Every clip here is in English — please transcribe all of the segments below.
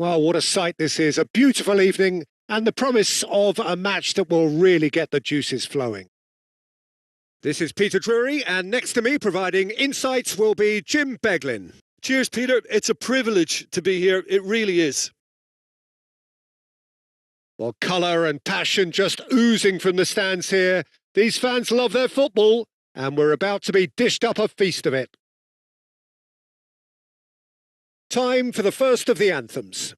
Well, what a sight this is. A beautiful evening and the promise of a match that will really get the juices flowing. This is Peter Drury, and next to me providing insights will be Jim Beglin. Cheers, Peter. It's a privilege to be here. It really is. Well, colour and passion just oozing from the stands here. These fans love their football, and we're about to be dished up a feast of it. Time for the first of the anthems.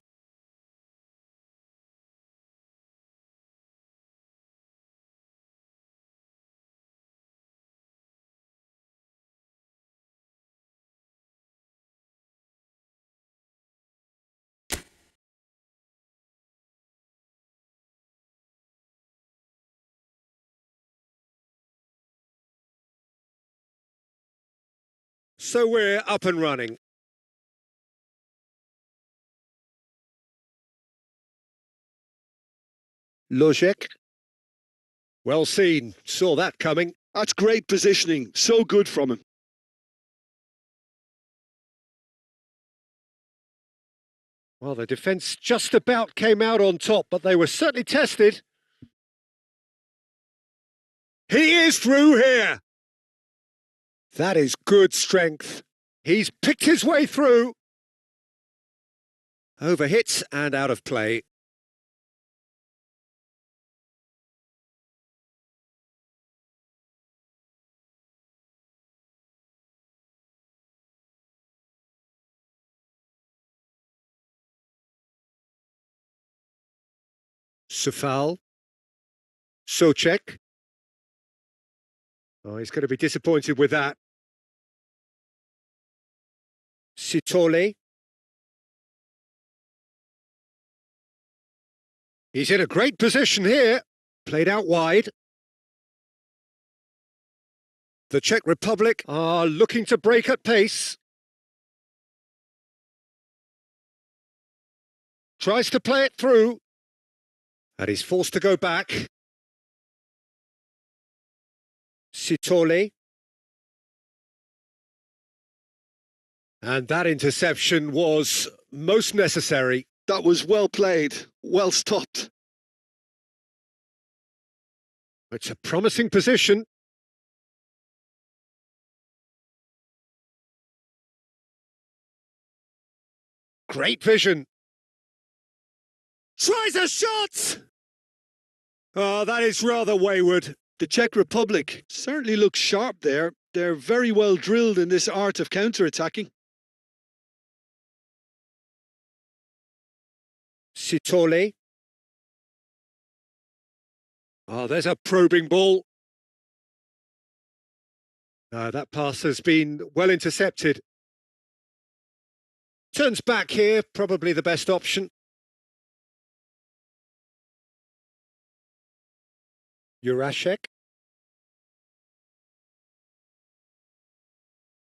So we're up and running. Lojek. Well seen. Saw that coming. That's great positioning. So good from him. Well, the defence just about came out on top, but they were certainly tested. He is through here. That is good strength. He's picked his way through. Overhit and out of play. Sufal. Socek. Oh, he's going to be disappointed with that. Sitole. He's in a great position here. Played out wide. The Czech Republic are looking to break at pace. Tries to play it through. And he's forced to go back. Sitole. And that interception was most necessary. That was well played, well stopped. It's a promising position. Great vision. Tries a shot! Oh, that is rather wayward. The Czech Republic certainly looks sharp there. They're very well drilled in this art of counter-attacking. Sitole. Oh, there's a probing ball. No, that pass has been well intercepted. Turns back here, probably the best option. Jurasek.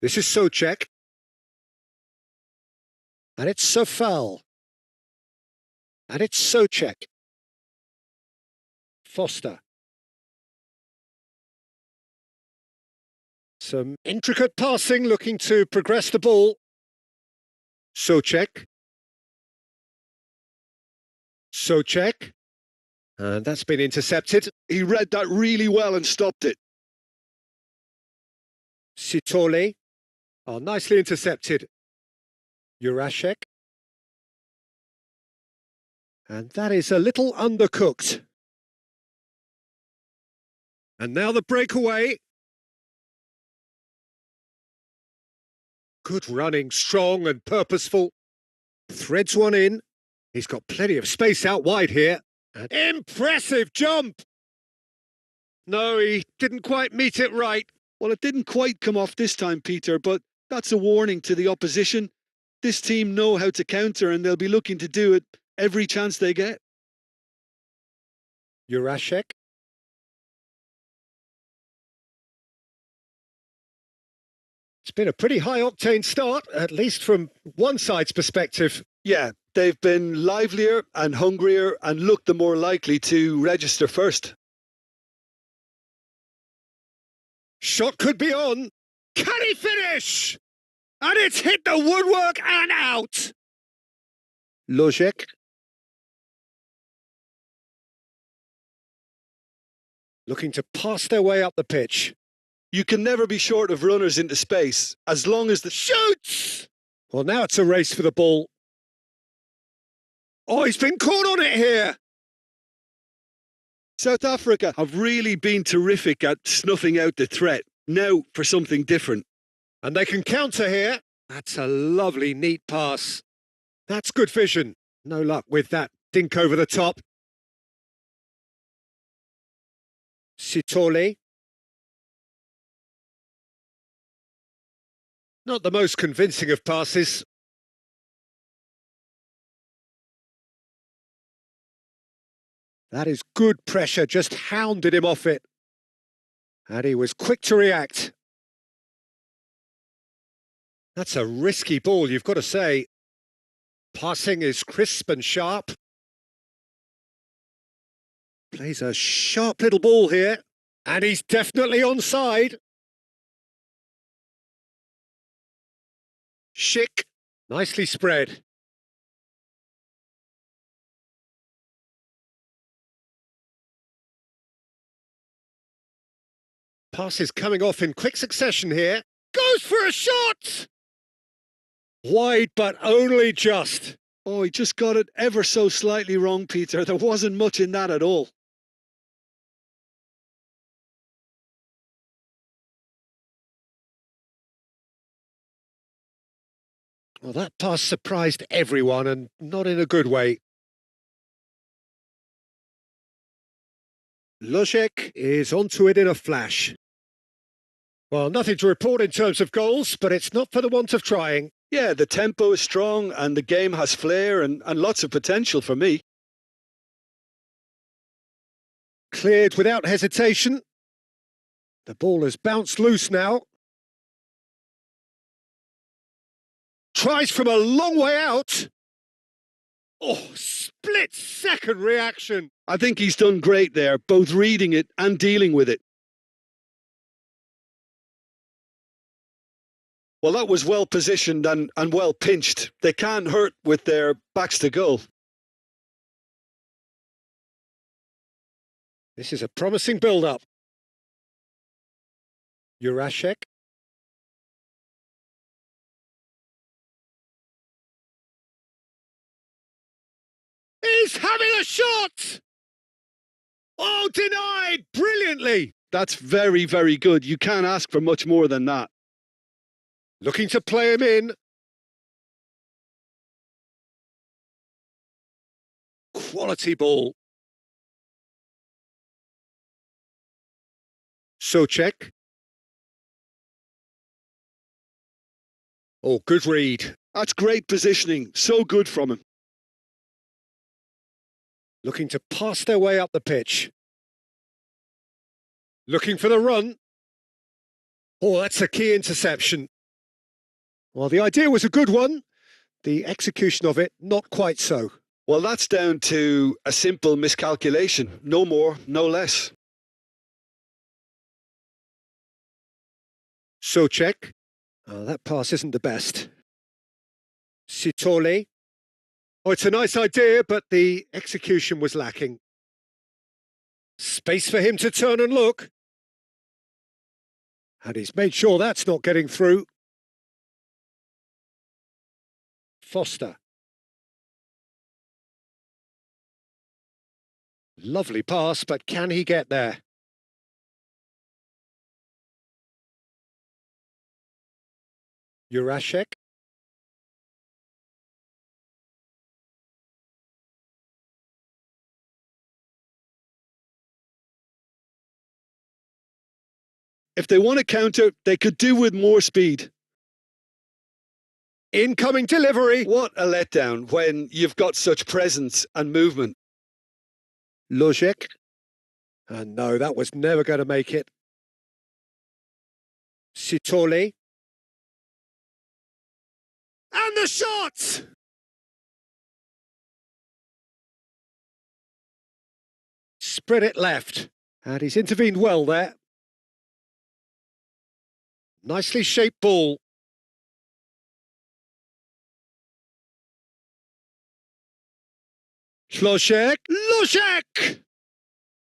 This is Socek. And it's Sofal. And it's Socek. Foster. Some intricate passing, looking to progress the ball. Socek. Socek. And that's been intercepted. He read that really well and stopped it. Sitole. Oh, nicely intercepted. Jurasek. And that is a little undercooked. And now the breakaway. Good running, strong and purposeful. Threads one in. He's got plenty of space out wide here. An impressive jump! No, he didn't quite meet it right. Well, it didn't quite come off this time, Peter, but that's a warning to the opposition. This team know how to counter and they'll be looking to do it every chance they get. Jurasek. It's been a pretty high-octane start, at least from one side's perspective. Yeah, they've been livelier and hungrier and looked the more likely to register first. Shot could be on. Can he finish? And it's hit the woodwork and out. Lojek. Looking to pass their way up the pitch. You can never be short of runners into space, as long as the Shoots! Well, now it's a race for the ball. Oh, he's been caught on it here. South Africa have really been terrific at snuffing out the threat. Now for something different. And they can counter here. That's a lovely, neat pass. That's good vision. No luck with that dink over the top. Sitole. Not the most convincing of passes. That is good pressure, just hounded him off it. And he was quick to react. That's a risky ball, you've got to say. Passing is crisp and sharp. Plays a sharp little ball here. And he's definitely onside. Schick. Nicely spread. Pass is coming off in quick succession here. Goes for a shot! Wide, but only just. Oh, he just got it ever so slightly wrong, Peter. There wasn't much in that at all. Well, that pass surprised everyone, and not in a good way. Lojek is onto it in a flash. Well, nothing to report in terms of goals, but it's not for the want of trying. Yeah, the tempo is strong and the game has flair and lots of potential for me. Cleared without hesitation. The ball has bounced loose now. Tries from a long way out. Oh, split-second reaction. I think he's done great there, both reading it and dealing with it. Well, that was well positioned and well pinched. They can't hurt with their backs to goal. This is a promising build-up. Jurasek. He's having a shot! Oh, denied brilliantly. That's very, very good. You can't ask for much more than that. Looking to play him in. Quality ball. Socek. Oh, good read. That's great positioning. So good from him. Looking to pass their way up the pitch. Looking for the run. Oh, that's a key interception. Well, the idea was a good one. The execution of it, not quite so. Well, that's down to a simple miscalculation. No more, no less. Socek. Oh, that pass isn't the best. Sitole. Oh, it's a nice idea, but the execution was lacking. Space for him to turn and look. And he's made sure that's not getting through. Foster. Lovely pass, but can he get there? Jurasek. If they want to counter, they could do with more speed. Incoming delivery. What a letdown when you've got such presence and movement. Lojek. And no, that was never going to make it. Sitole. And the shot! Spread it left. And he's intervened well there. Nicely shaped ball. Ślosiek. Losiek!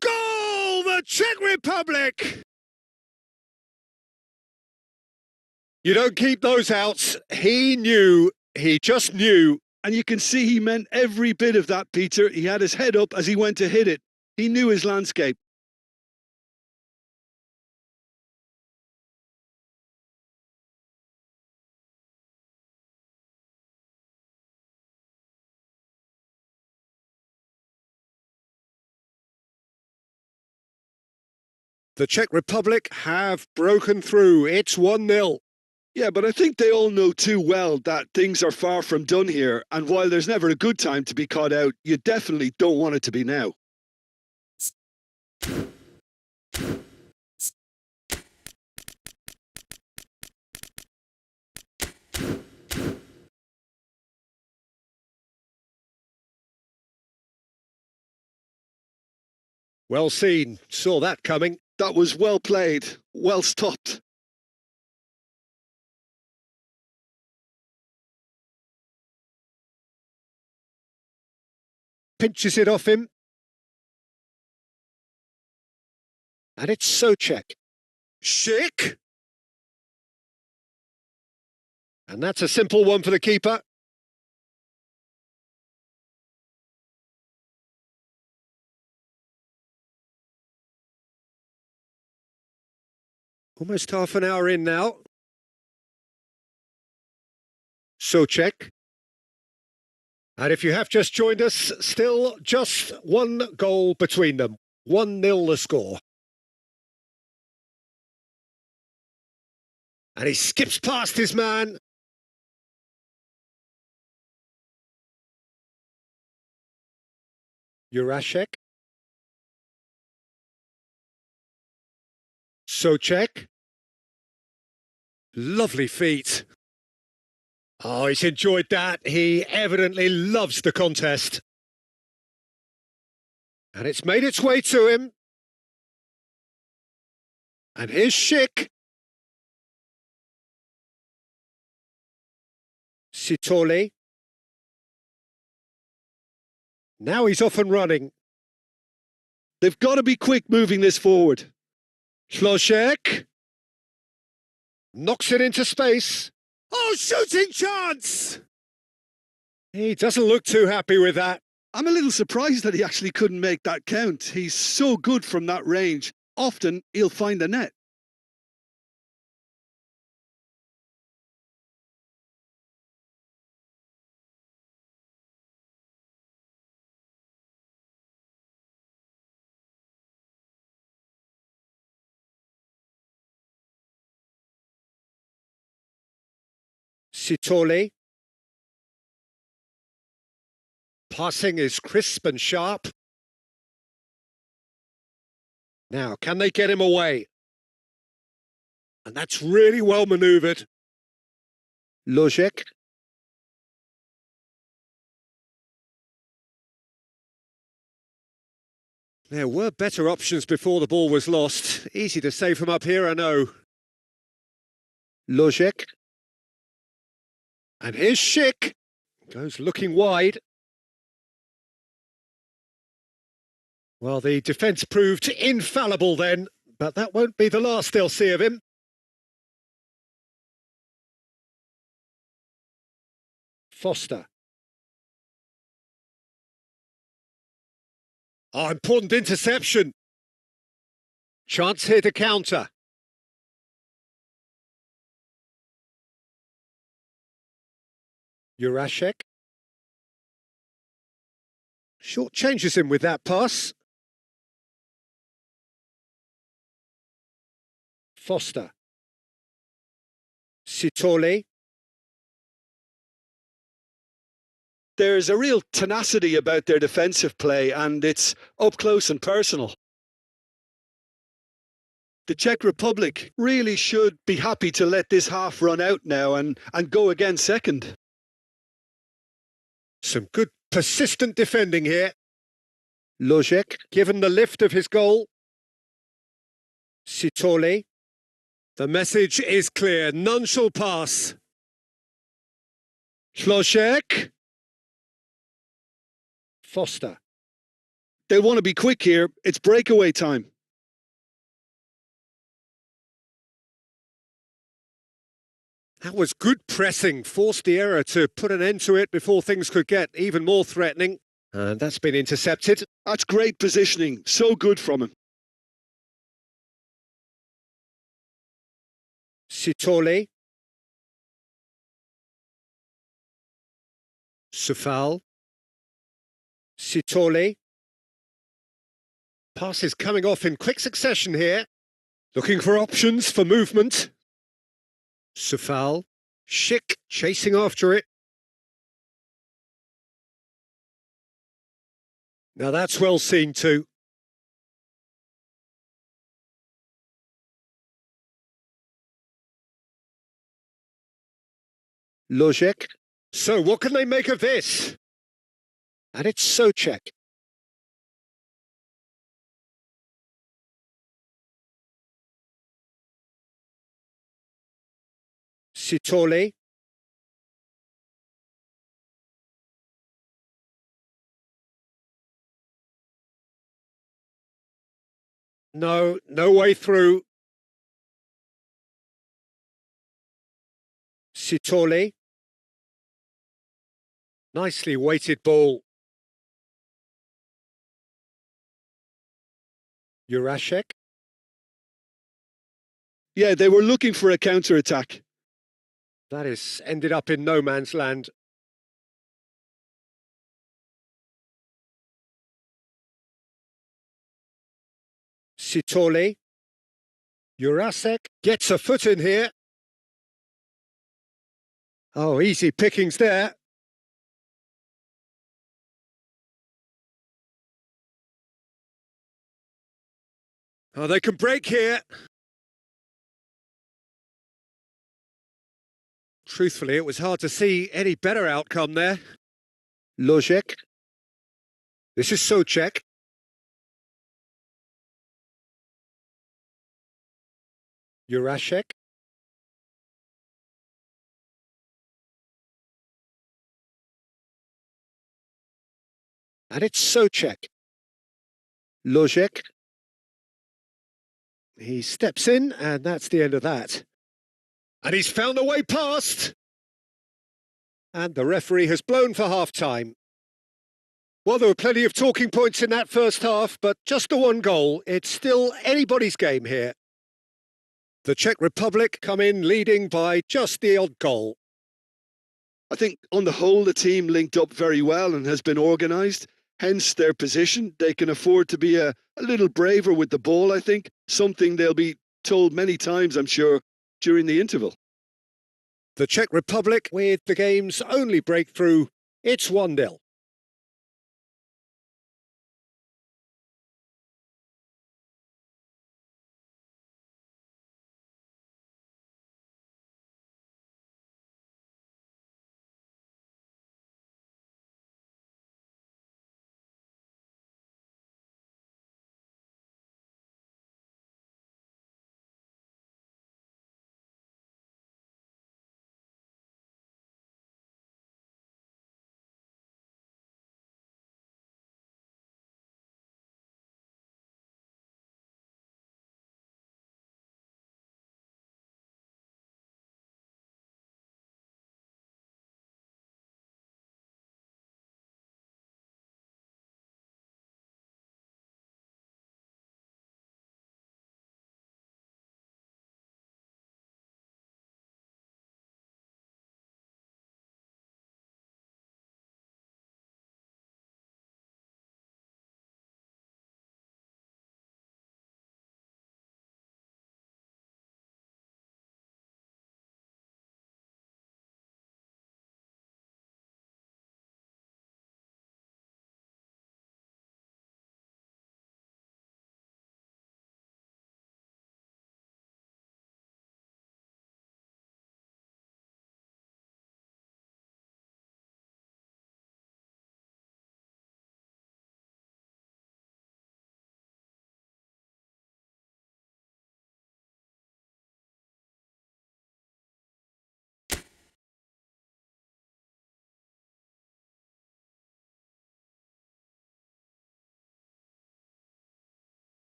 Goal! The Czech Republic! You don't keep those outs. He knew. He just knew. And you can see he meant every bit of that, Peter. He had his head up as he went to hit it. He knew his landscape. The Czech Republic have broken through. It's 1-0. Yeah, but I think they all know too well that things are far from done here. And while there's never a good time to be caught out, you definitely don't want it to be now. Well seen. Saw that coming. That was well played. Well stopped. Pinches it off him. And it's Souček. Schick. And that's a simple one for the keeper. Almost half an hour in now. Souček. And if you have just joined us, still just one goal between them. 1-0 the score. And he skips past his man. Jurasek. Souček. Lovely feet. Oh, he's enjoyed that. He evidently loves the contest. And it's made its way to him. And here's Schick. Sitole. Now he's off and running. They've got to be quick moving this forward. Ślosiek. Knocks it into space. Oh, shooting chance! He doesn't look too happy with that. I'm a little surprised that he actually couldn't make that count. He's so good from that range. Often he'll find the net. Sitole. Passing is crisp and sharp. Now, can they get him away? And that's really well manoeuvred. Losiek. There were better options before the ball was lost. Easy to say from up here, I know. Losiek. And here's Schick. Goes looking wide. Well, the defence proved infallible then, but that won't be the last they'll see of him. Foster. Oh, important interception. Chance here to counter. Jurasek. Short changes him with that pass. Foster. Sitole. There's a real tenacity about their defensive play, and it's up close and personal. The Czech Republic really should be happy to let this half run out now and go again second. Some good persistent defending here. Losiek, given the lift of his goal. Sitole. The message is clear. None shall pass. Ślosiek. Foster. They'll want to be quick here. It's breakaway time. That was good pressing, forced the error to put an end to it before things could get even more threatening. And that's been intercepted. That's great positioning. So good from him. Sitole. Sufal. Sitole. Passes coming off in quick succession here. Looking for options for movement. Sufal. Schick chasing after it. Now that's well seen too. Lojek. So what can they make of this? And it's Socek. Sitole. No way through. Sitole. Nicely weighted ball. Jurasek. Yeah, they were looking for a counter-attack. That is ended up in no man's land. Sitole. Jurasek gets a foot in here. Oh, easy pickings there. Oh, they can break here. Truthfully, it was hard to see any better outcome there. Lojek. This is Socek. Jurasek. And it's Socek. Lojek. He steps in, and that's the end of that. And he's found a way past. And the referee has blown for half-time. Well, there were plenty of talking points in that first half, but just the one goal. It's still anybody's game here. The Czech Republic come in leading by just the odd goal. I think on the whole, the team linked up very well and has been organised. Hence their position. They can afford to be a little braver with the ball, I think. Something they'll be told many times, I'm sure, during the interval. The Czech Republic with the game's only breakthrough. It's 1-0.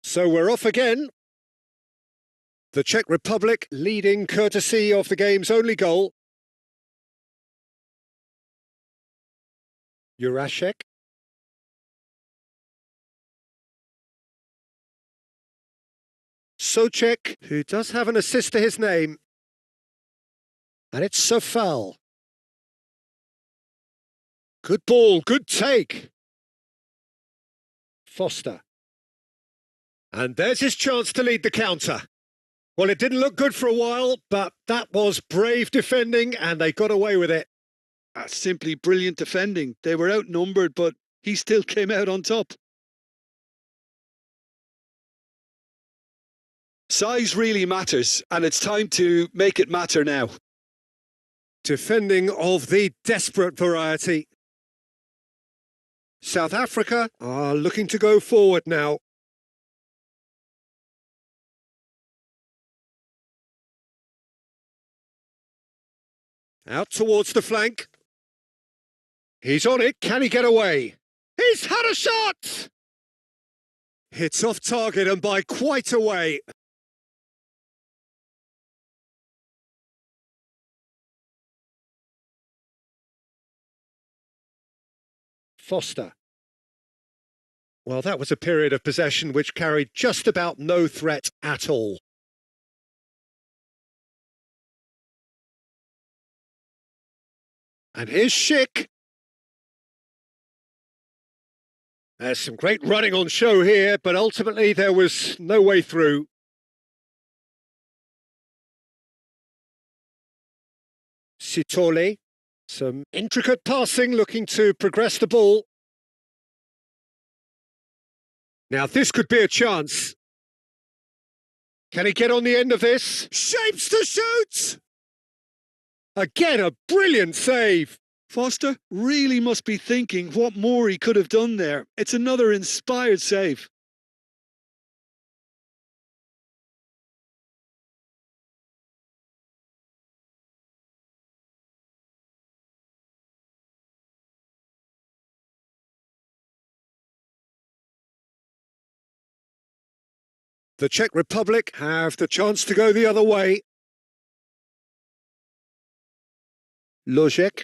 So we're off again. The Czech Republic leading courtesy of the game's only goal. Jurasek. Socek, who does have an assist to his name. And it's Sofal. Good ball, good take. Foster. And there's his chance to lead the counter. Well, it didn't look good for a while, but that was brave defending and they got away with it. That's simply brilliant defending. They were outnumbered, but he still came out on top. Size really matters, and it's time to make it matter now. Defending of the desperate variety. South Africa are looking to go forward now. Out towards the flank. He's on it. Can he get away? He's had a shot! It's off target and by quite a way. Foster. Well, that was a period of possession which carried just about no threat at all. And here's Schick. There's some great running on show here, but ultimately there was no way through. Sitole. Some intricate passing, looking to progress the ball. Now this could be a chance. Can he get on the end of this? Shapes to shoot! Again, a brilliant save. Foster really must be thinking what more he could have done there. It's another inspired save. The Czech Republic have the chance to go the other way. Lojek.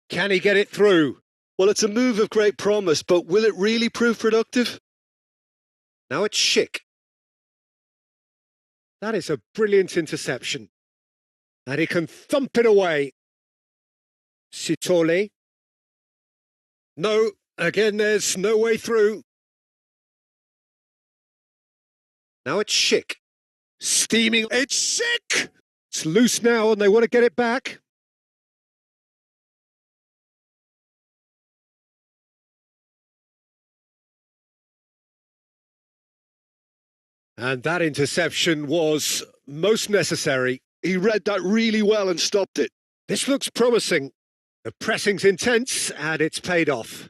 Can he get it through? Well, it's a move of great promise, but will it really prove productive? Now it's Schick. That is a brilliant interception. And he can thump it away. Sitole. No, again, there's no way through. Now it's Schick. Steaming. It's Schick! It's loose now and they want to get it back. And that interception was most necessary. He read that really well and stopped it. This looks promising. The pressing's intense and it's paid off.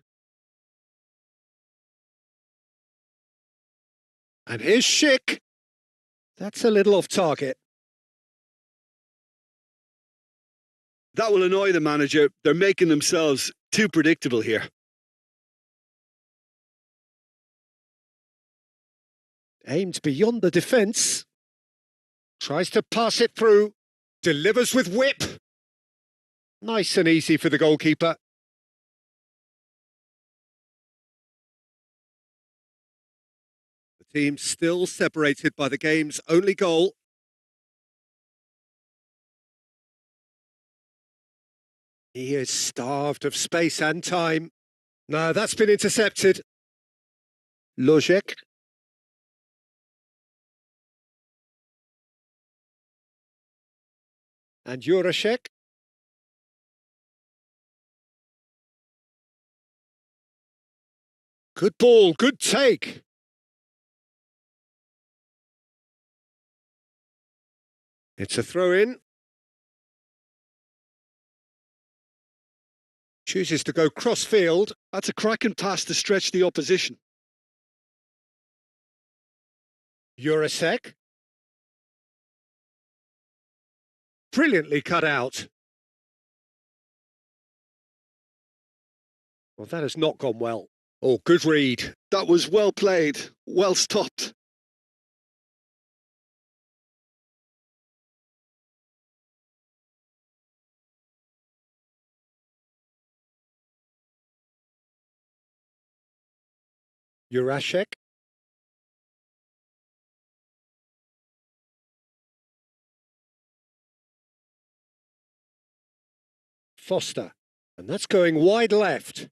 And here's Schick. That's a little off target. That will annoy the manager. They're making themselves too predictable here. Aimed beyond the defence. Tries to pass it through. Delivers with whip. Nice and easy for the goalkeeper. The team still separated by the game's only goal. He is starved of space and time. No, that's been intercepted. Lojek. And Jurasek. Good ball, good take. It's a throw-in. Chooses to go cross-field. That's a cracking pass to stretch the opposition. Jurasek. Brilliantly cut out. Well, that has not gone well. Oh, good read. That was well played, well stopped. Jurasek. Foster. And that's going wide left.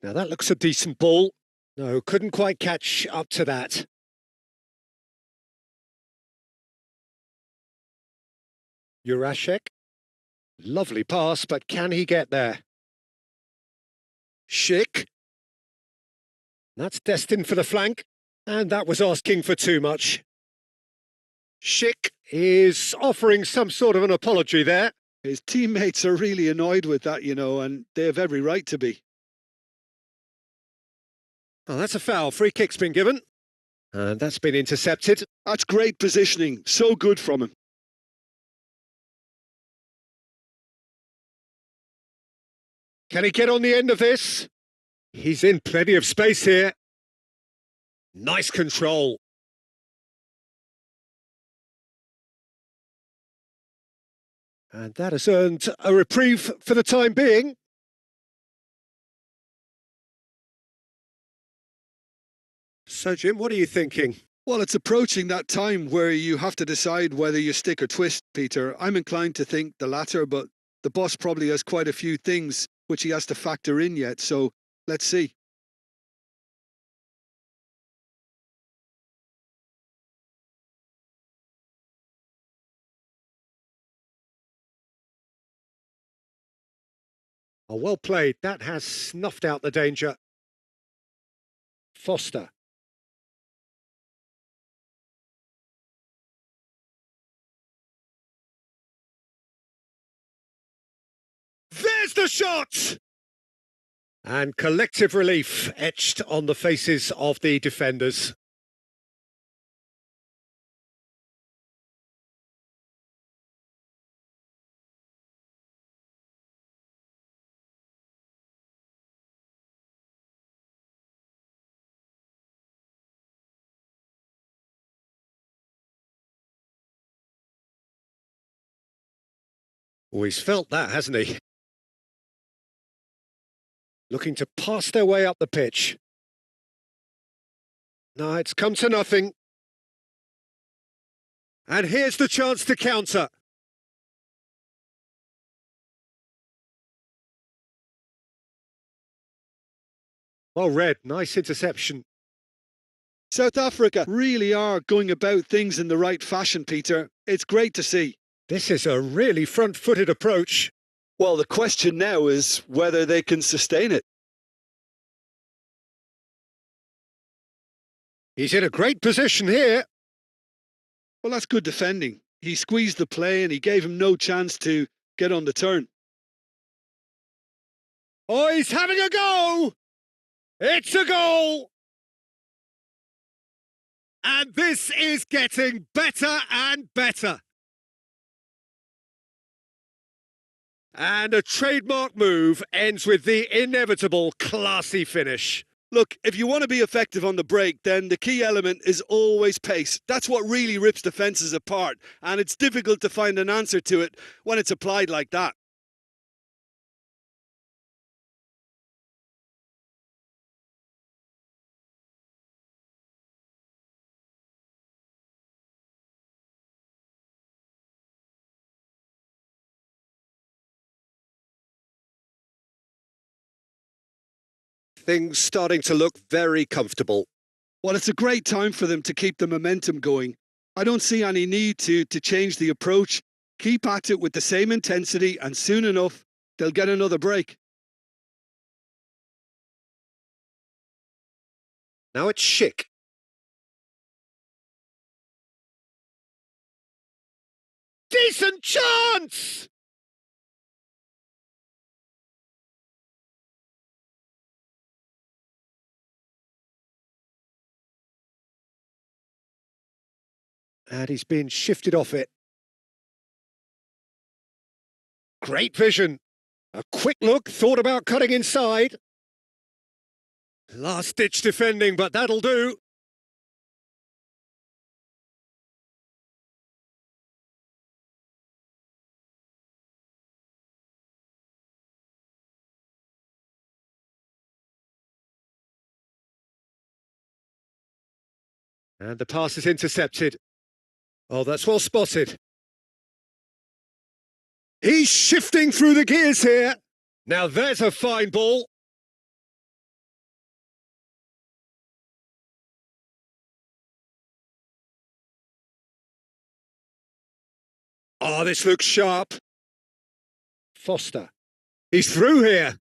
Now that looks a decent ball. No, couldn't quite catch up to that. Jurasek. Lovely pass, but can he get there? Schick. That's destined for the flank. And that was asking for too much. Schick is offering some sort of an apology there. His teammates are really annoyed with that, and they have every right to be. Oh, that's a foul. Free kick's been given. And that's been intercepted. That's great positioning. So good from him. Can he get on the end of this? He's in plenty of space here. Nice control. And that has earned a reprieve for the time being. So, Jim, what are you thinking? Well, it's approaching that time where you have to decide whether you stick or twist, Peter. I'm inclined to think the latter, but the boss probably has quite a few things which he has to factor in yet, so let's see. Oh, well played. That has snuffed out the danger. Foster. There's the shot! And collective relief etched on the faces of the defenders. Oh, he's felt that, hasn't he? Looking to pass their way up the pitch. No, it's come to nothing. And here's the chance to counter. Well read, nice interception. South Africa really are going about things in the right fashion, Peter. It's great to see. This is a really front-footed approach. Well, the question now is whether they can sustain it. He's in a great position here. Well, that's good defending. He squeezed the play and he gave him no chance to get on the turn. Oh, he's having a go! It's a goal! And this is getting better and better. And a trademark move ends with the inevitable classy finish. Look, if you want to be effective on the break, then the key element is always pace. That's what really rips defences apart, and it's difficult to find an answer to it when it's applied like that. Things starting to look very comfortable. Well, it's a great time for them to keep the momentum going. I don't see any need to change the approach. Keep at it with the same intensity, and soon enough, they'll get another break. Now it's Schick. Decent chance! And he's been shifted off it. Great vision. A quick look, thought about cutting inside. Last-ditch defending, but that'll do. And the pass is intercepted. Oh, that's well spotted. He's shifting through the gears here. Now there's a fine ball. Oh, this looks sharp. Foster. He's through here.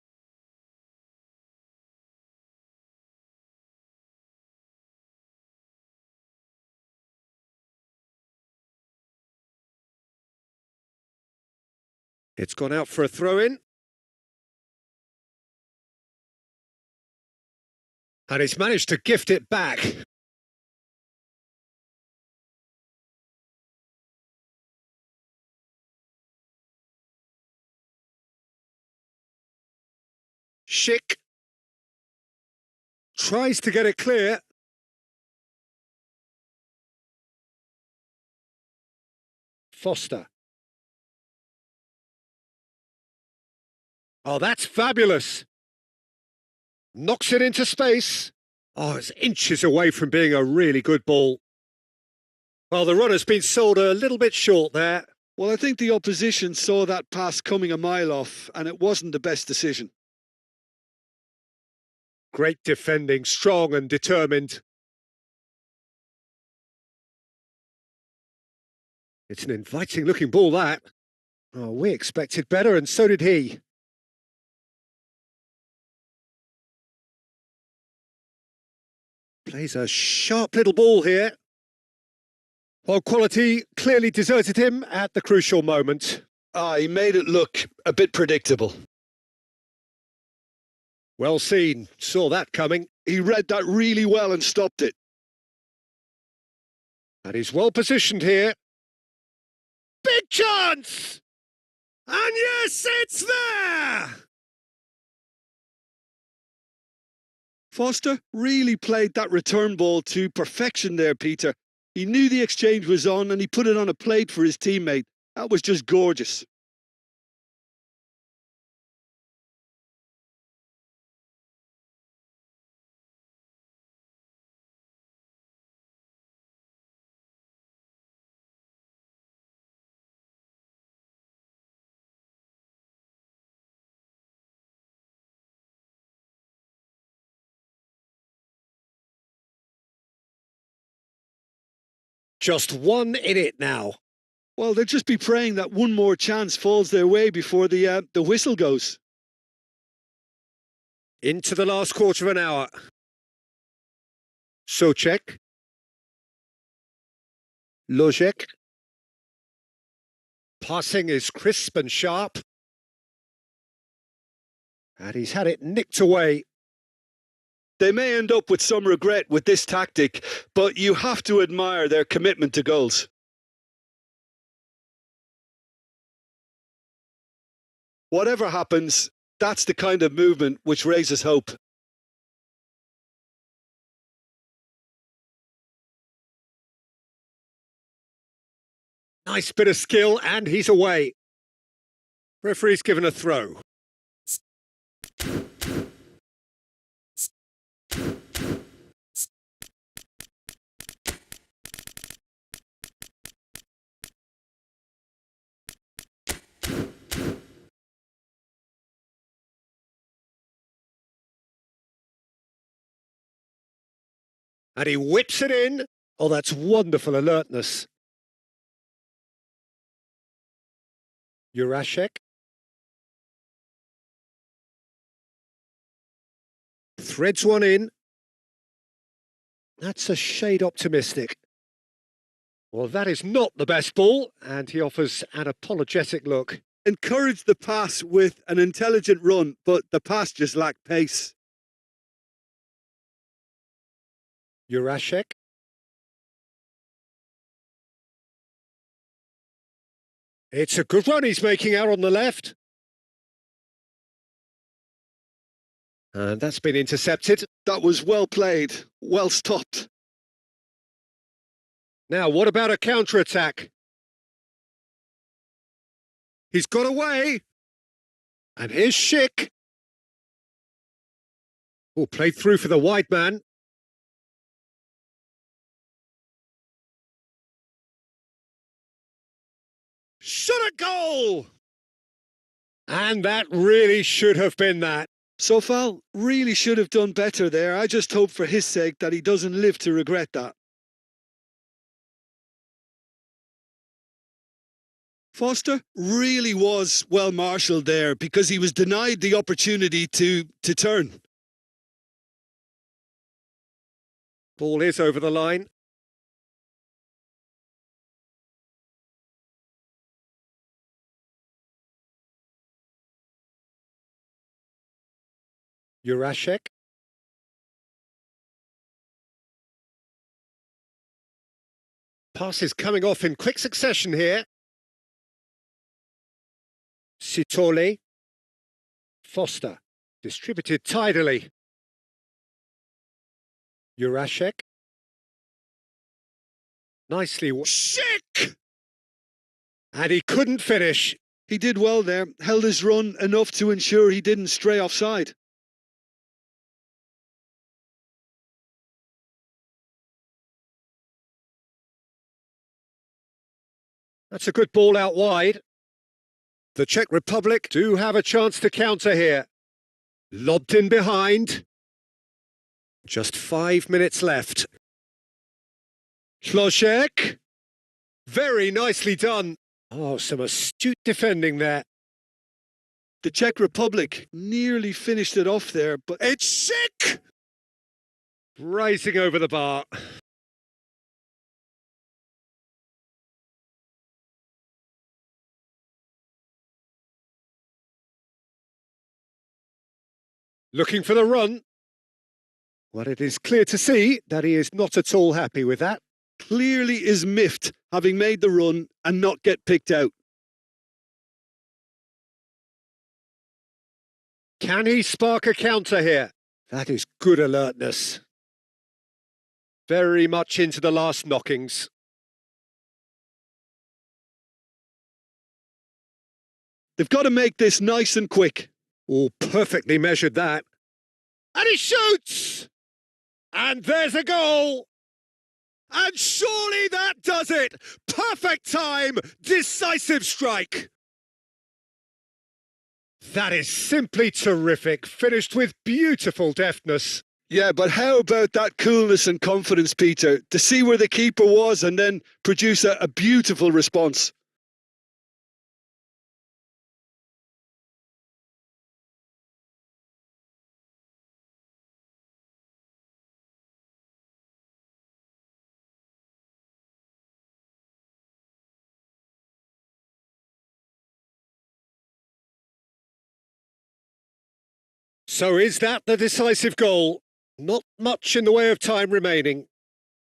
It's gone out for a throw-in. And he's managed to gift it back. Schick. Tries to get it clear. Foster. Oh, that's fabulous. Knocks it into space. Oh, it's inches away from being a really good ball. Well, the runner's been sold a little bit short there. Well, I think the opposition saw that pass coming a mile off, and it wasn't the best decision. Great defending, strong and determined. It's an inviting-looking ball, that. Oh, we expected better, and so did he. Plays a sharp little ball here. While quality clearly deserted him at the crucial moment. He made it look a bit predictable. Well seen, saw that coming. He read that really well and stopped it. And he's well positioned here. Big chance! And yes, it's there! Foster really played that return ball to perfection there, Peter. He knew the exchange was on and he put it on a plate for his teammate. That was just gorgeous. Just one in it now. Well, they'll just be praying that one more chance falls their way before the whistle goes. Into the last quarter of an hour. Socek. Lojek. Passing is crisp and sharp. And he's had it nicked away. They may end up with some regret with this tactic, but you have to admire their commitment to goals. Whatever happens, that's the kind of movement which raises hope. Nice bit of skill, and he's away. Referee's given a throw. And he whips it in. Oh, that's wonderful alertness. Jurasek. Threads one in. That's a shade optimistic. Well, that is not the best ball, and he offers an apologetic look. Encouraged the pass with an intelligent run, but the pass just lacked pace. Jurasek. It's a good run he's making out on the left. And that's been intercepted. That was well played, well stopped. Now, what about a counter-attack? He's got away. And here's Schick. Oh, played through for the wide man. Shot a goal! And that really should have been that. Sofal really should have done better there. I just hope for his sake that he doesn't live to regret that. Foster really was well marshalled there because he was denied the opportunity to turn. Ball is over the line. Jurasek. Passes coming off in quick succession here. Sitole. Foster. Distributed tidily. Jurasek. Nicely. Schick! And he couldn't finish. He did well there, held his run enough to ensure he didn't stray offside. That's a good ball out wide. The Czech Republic do have a chance to counter here. Lobbed in behind. Just 5 minutes left. Ślązek. Very nicely done. Oh, some astute defending there. The Czech Republic nearly finished it off there, but It's Schick! Rising over the bar. Looking for the run. Well, it is clear to see that he is not at all happy with that. clearly is miffed having made the run and not get picked out. Can he spark a counter here? That is good alertness. Very much into the last knockings. They've got to make this nice and quick. Oh, perfectly measured that. And he shoots! And there's a goal! And surely that does it! Perfect time! Decisive strike! That is simply terrific, finished with beautiful deftness. Yeah, but how about that coolness and confidence, Peter, to see where the keeper was and then produce a beautiful response? So is that the decisive goal? Not much in the way of time remaining.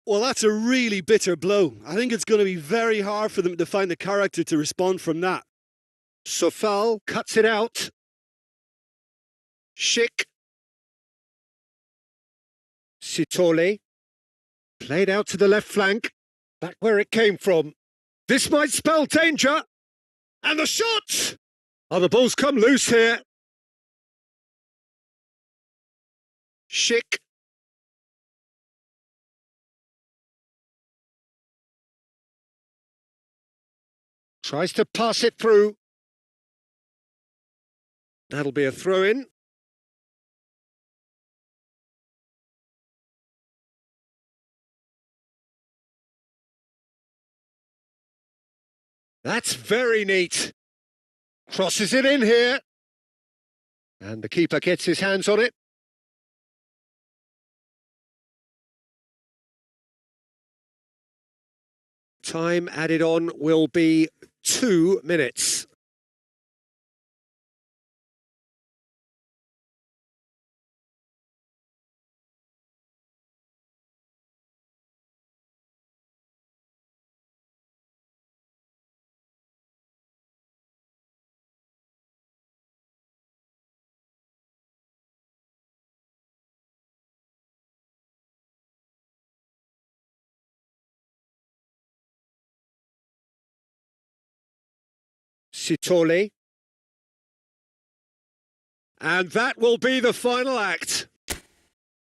Well, that's a really bitter blow. I think it's going to be very hard for them to find the character to respond from that. Sofal cuts it out. Schick. Sitole. Played out to the left flank. Back where it came from. This might spell danger. And the shot! Oh, the ball's come loose here. Schick. Tries to pass it through. That'll be a throw-in. That's very neat. Crosses it in here. And the keeper gets his hands on it. Time added on will be 2 minutes. Sitole. And that will be the final act.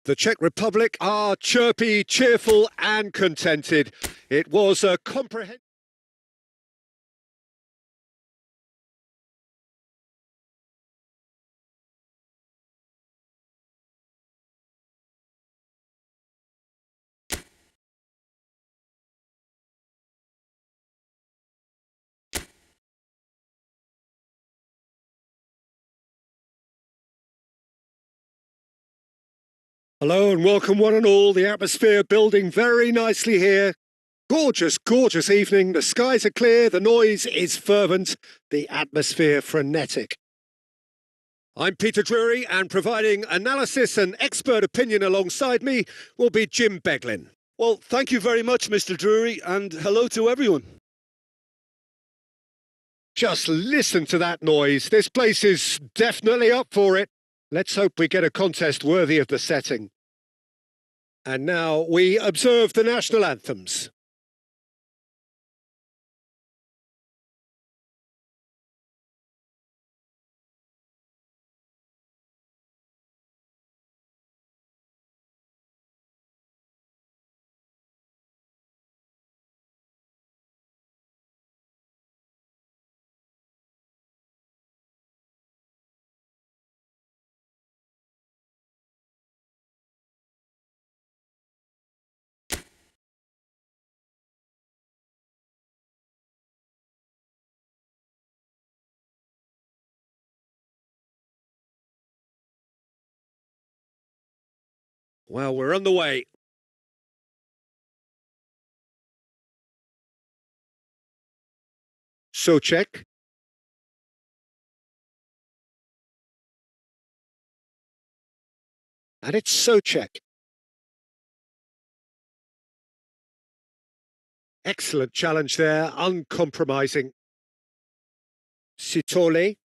The Czech Republic are chirpy, cheerful and contented. It was a comprehensive... Hello and welcome one and all. The atmosphere building very nicely here. Gorgeous, gorgeous evening. The skies are clear, the noise is fervent, the atmosphere frenetic. I'm Peter Drury, and providing analysis and expert opinion alongside me will be Jim Beglin. Well, thank you very much, Mr. Drury, and hello to everyone. Just listen to that noise. This place is definitely up for it. Let's hope we get a contest worthy of the setting. And now we observe the national anthems. Well, we're on the way. Souček. And it's Souček. Excellent challenge there, uncompromising. Sitole.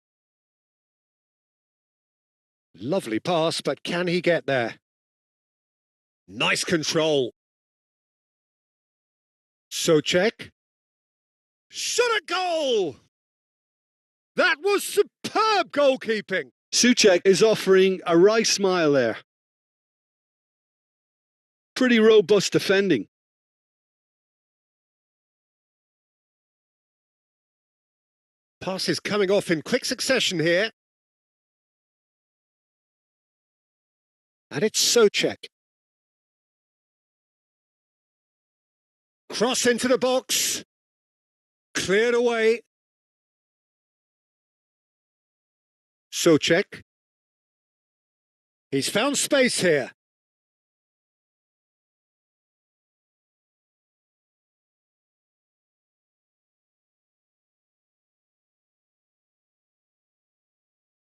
Lovely pass, but can he get there? Nice control. Souček. Shot a goal! That was superb goalkeeping. Souček is offering a wry smile there. Pretty robust defending. Passes coming off in quick succession here. And it's Souček. Cross into the box. Cleared away. Souček. He's found space here.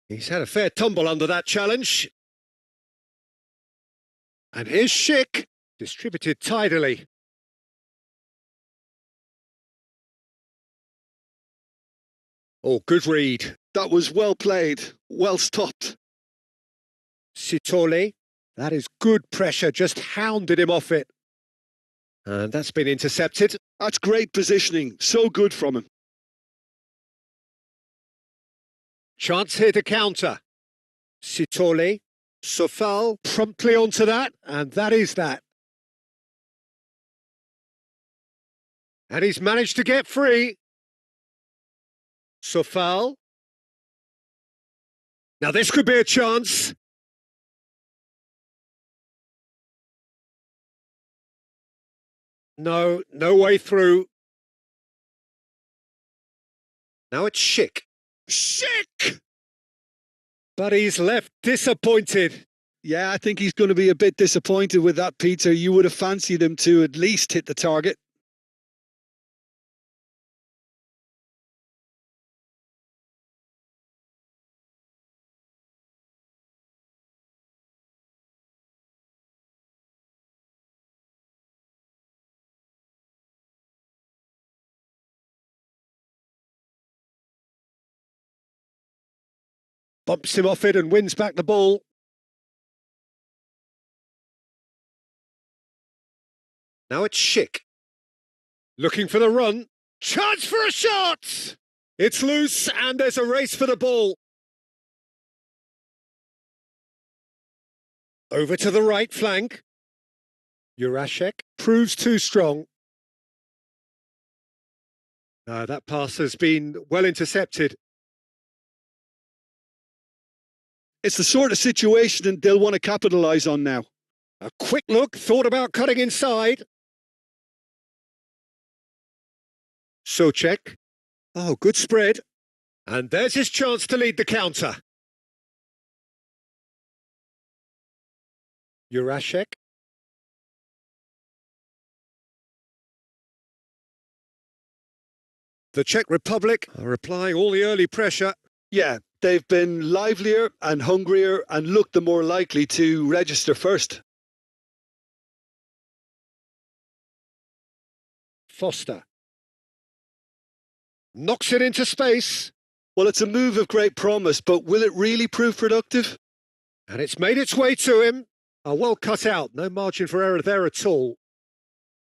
He's had a fair tumble under that challenge. And here's Schick, distributed tidily. Oh, good read. That was well played, well stopped. Sitole, that is good pressure, just hounded him off it. And that's been intercepted. That's great positioning, so good from him. Chance here to counter. Sitole, Sofal promptly onto that, and that is that. And he's managed to get free. Sofal. Now this could be a chance. No way through. Now it's Schick. Schick! But he's left disappointed. Yeah, I think he's going to be a bit disappointed with that, Peter. You would have fancied him to at least hit the target. Bumps him off it and wins back the ball. Now it's Schick. Looking for the run. Chance for a shot! It's loose and there's a race for the ball. Over to the right flank. Jurasek proves too strong. No, that pass has been well intercepted. It's the sort of situation they'll want to capitalise on now. A quick look, thought about cutting inside. Socek. Oh, good spread. And there's his chance to lead the counter. Jurasek. The Czech Republic are applying all the early pressure. Yeah, they've been livelier and hungrier and looked the more likely to register first. Foster. Knocks it into space. Well, it's a move of great promise, but will it really prove productive? And it's made its way to him. Oh, well cut out. No margin for error there at all.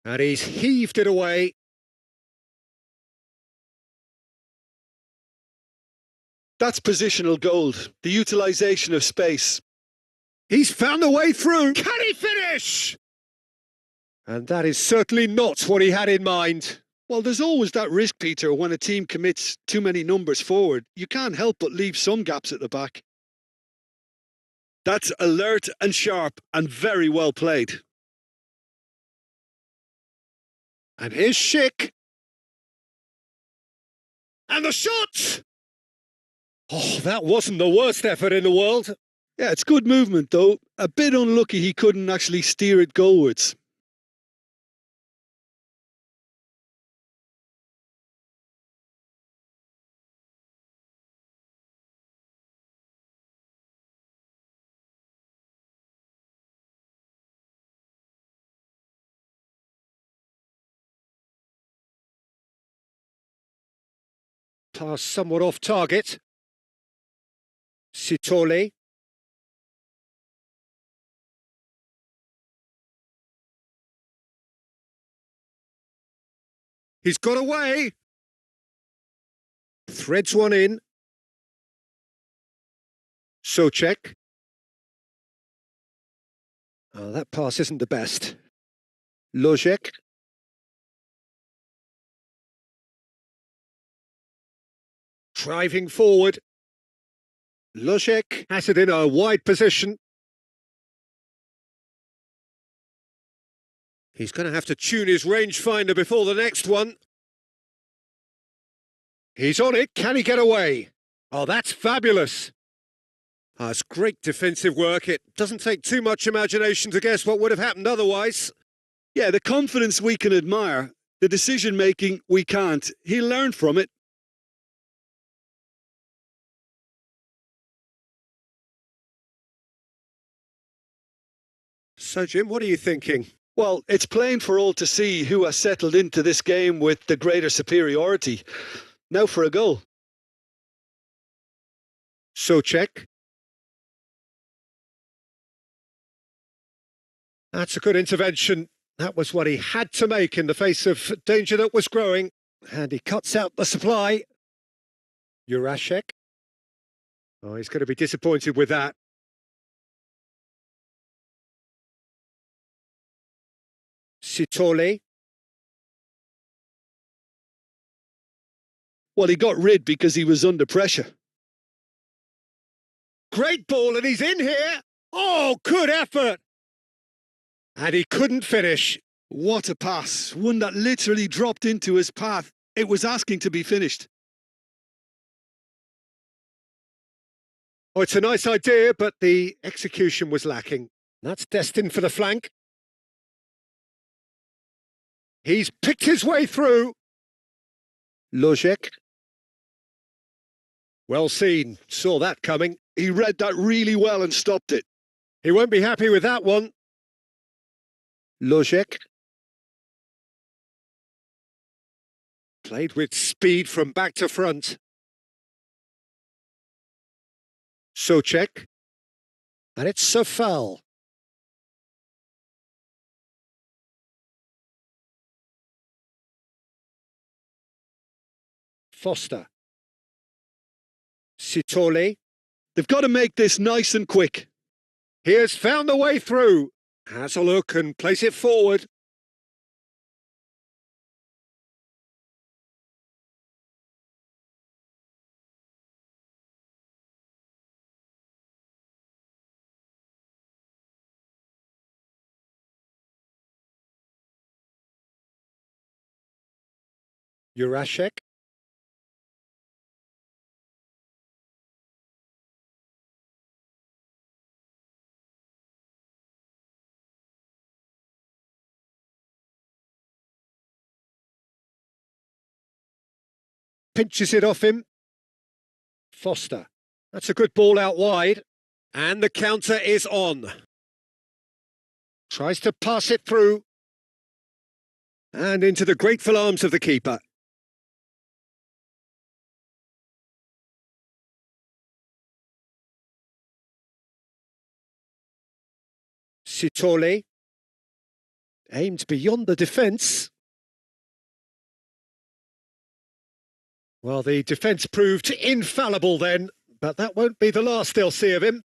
And he's heaved it away. That's positional gold, the utilisation of space. He's found a way through. Can he finish? And that is certainly not what he had in mind. Well, there's always that risk, Peter, when a team commits too many numbers forward. You can't help but leave some gaps at the back. That's alert and sharp and very well played. And here's Schick. And the shot! Oh, that wasn't the worst effort in the world. Yeah, it's good movement, though. A bit unlucky he couldn't actually steer it goalwards. Pass somewhat off target. Sitole. He's got away. Threads one in. Socek. Oh, that pass isn't the best. Lojek. Driving forward. Lojek has it in a wide position. He's going to have to tune his rangefinder before the next one. He's on it. Can he get away? Oh, that's fabulous. Oh, it's great defensive work. It doesn't take too much imagination to guess what would have happened otherwise. Yeah, the confidence we can admire. The decision-making we can't. He'll learn from it. So, Jim, what are you thinking? Well, it's plain for all to see who has settled into this game with the greater superiority. Now for a goal. Socek. That's a good intervention. That was what he had to make in the face of danger that was growing. And he cuts out the supply. Jurasek. Oh, he's going to be disappointed with that. Sitole. Well, he got rid because he was under pressure. Great ball, and he's in here. Oh, good effort. And he couldn't finish. What a pass. One that literally dropped into his path. It was asking to be finished. Oh, it's a nice idea, but the execution was lacking. That's destined for the flank. He's picked his way through. Lojek. Well seen. Saw that coming. He read that really well and stopped it. He won't be happy with that one. Lojek. Played with speed from back to front. Socek. And it's a foul. Foster. Sitole. They've got to make this nice and quick. He has found the way through. Has a look and place it forward. Jurasek. Pinches it off him. Foster. That's a good ball out wide. And the counter is on. Tries to pass it through. And into the grateful arms of the keeper. Sitole. Aimed beyond the defence. Well, the defence proved infallible then, but that won't be the last they'll see of him.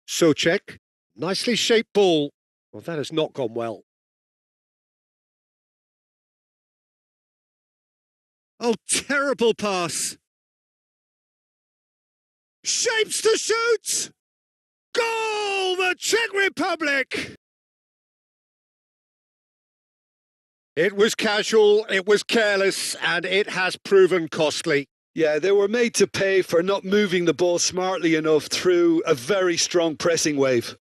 Socek. Nicely shaped ball. Well, that has not gone well. Oh, terrible pass. Shapes to shoot! Goal! The Czech Republic! It was casual, it was careless, and it has proven costly. Yeah, they were made to pay for not moving the ball smartly enough through a very strong pressing wave.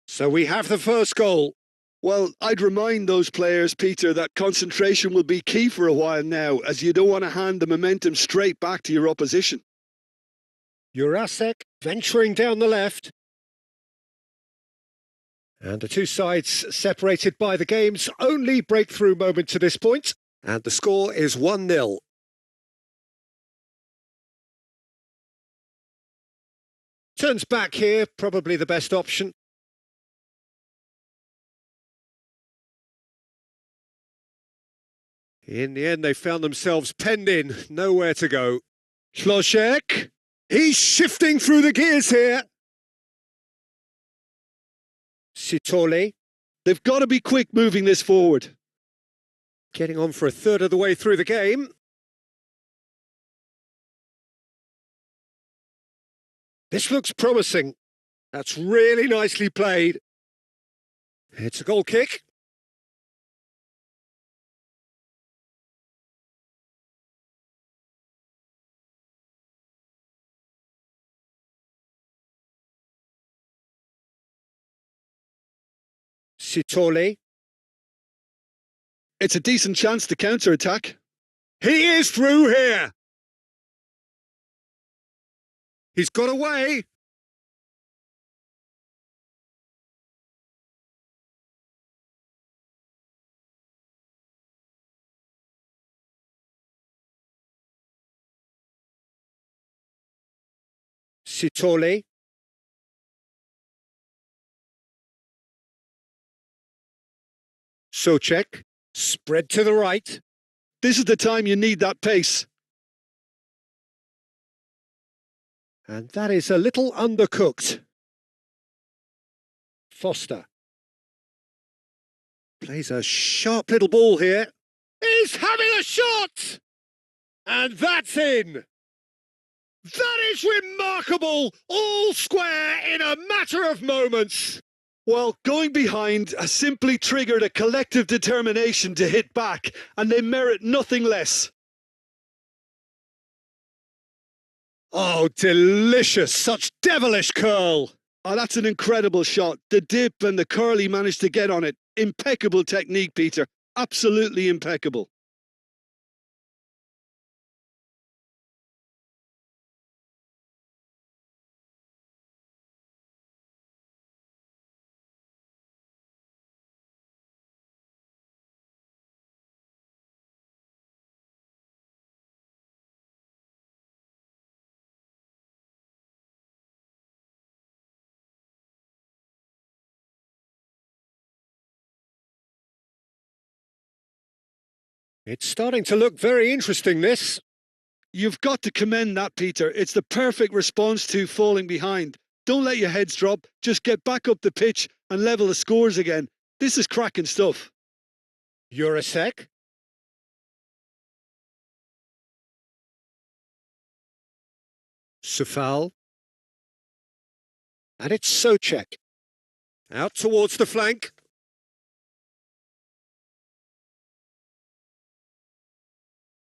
So we have the first goal. Well, I'd remind those players, Peter, that concentration will be key for a while now, as you don't want to hand the momentum straight back to your opposition. Jurasek venturing down the left. And the two sides separated by the game's only breakthrough moment to this point. And the score is 1-0. Turns back here, probably the best option. In the end, they found themselves penned in, nowhere to go. Szlosek, he's shifting through the gears here. Sitole. They've got to be quick moving this forward. Getting on for a third of the way through the game. This looks promising. That's really nicely played. It's a goal kick. Sitole. It's a decent chance to counter-attack. He is through here. He's got away. Sitole. Socek. Spread to the right. This is the time you need that pace. And that is a little undercooked. Foster. Plays a sharp little ball here. He's having a shot! And that's in! That is remarkable! All square in a matter of moments! Well, going behind has simply triggered a collective determination to hit back, and they merit nothing less. Oh, delicious! Such devilish curl! Oh, that's an incredible shot. The dip and the curl he managed to get on it. Impeccable technique, Peter. Absolutely impeccable. It's starting to look very interesting, this. You've got to commend that, Peter. It's the perfect response to falling behind. Don't let your heads drop. Just get back up the pitch and level the scores again. This is cracking stuff. Jurasek. Sufal. And it's Socek. Out towards the flank.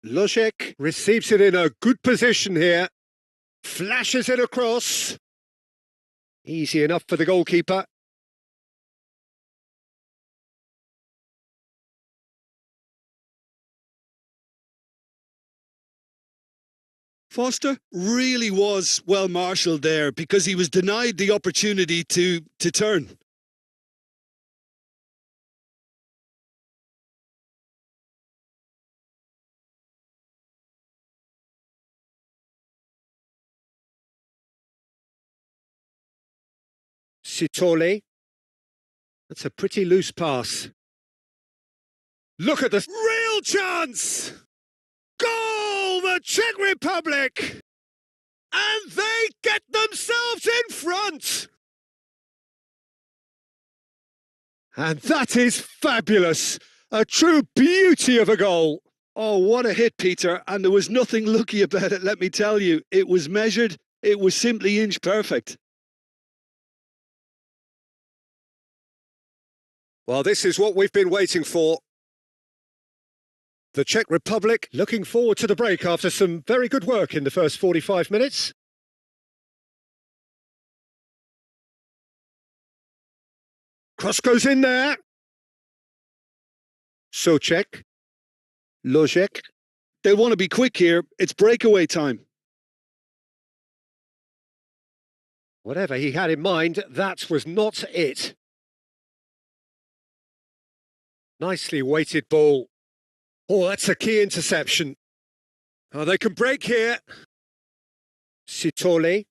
Lojek receives it in a good position here. Flashes it across. Easy enough for the goalkeeper. Foster really was well marshalled there because he was denied the opportunity to turn. Sitole. That's a pretty loose pass. Look at this real chance! Goal! The Czech Republic! And they get themselves in front! And that is fabulous! A true beauty of a goal! Oh, what a hit, Peter. And there was nothing lucky about it, let me tell you. It was measured. It was simply inch perfect. Well, this is what we've been waiting for. The Czech Republic looking forward to the break after some very good work in the first 45 minutes. Cross goes in there. Socek. Lojek. They want to be quick here. It's breakaway time. Whatever he had in mind, that was not it. Nicely weighted ball. Oh, that's a key interception. Oh, they can break here. Sitole.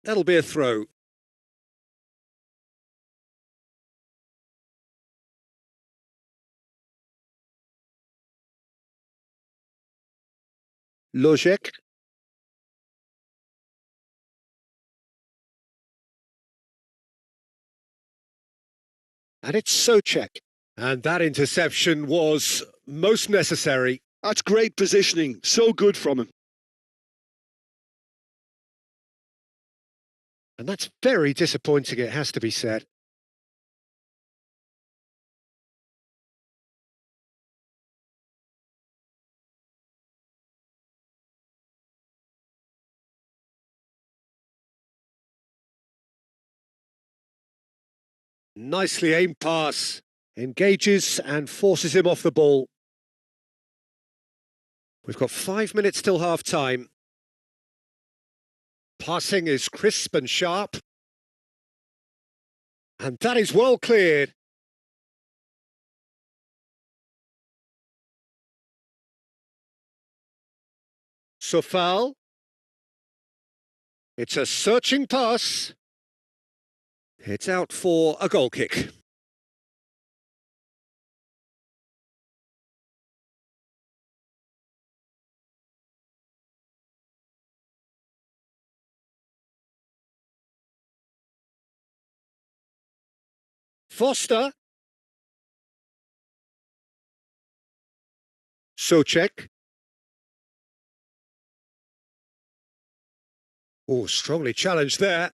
That'll be a throw. Lojek. And it's Socek. And that interception was most necessary. That's great positioning. So good from him. And that's very disappointing, it has to be said. Nicely aimed pass. Engages and forces him off the ball. We've got 5 minutes till half-time. Passing is crisp and sharp. And that is well cleared. Sofal. It's a searching pass. It's out for a goal kick. Foster. Socek. Oh, strongly challenged there.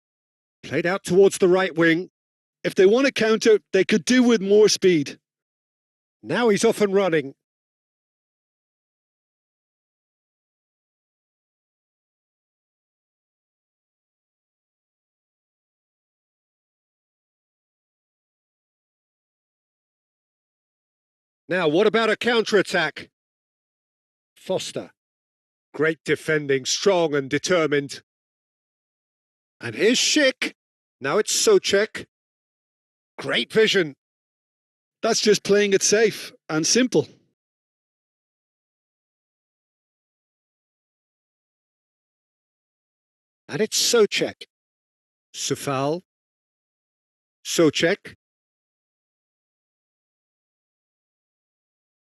Played out towards the right wing. If they want to counter, they could do with more speed. Now he's off and running. Now, what about a counter-attack? Foster. Great defending, strong and determined. And here's Schick. Now it's Socek. Great vision. That's just playing it safe and simple. And it's Socek. Sufal. Socek.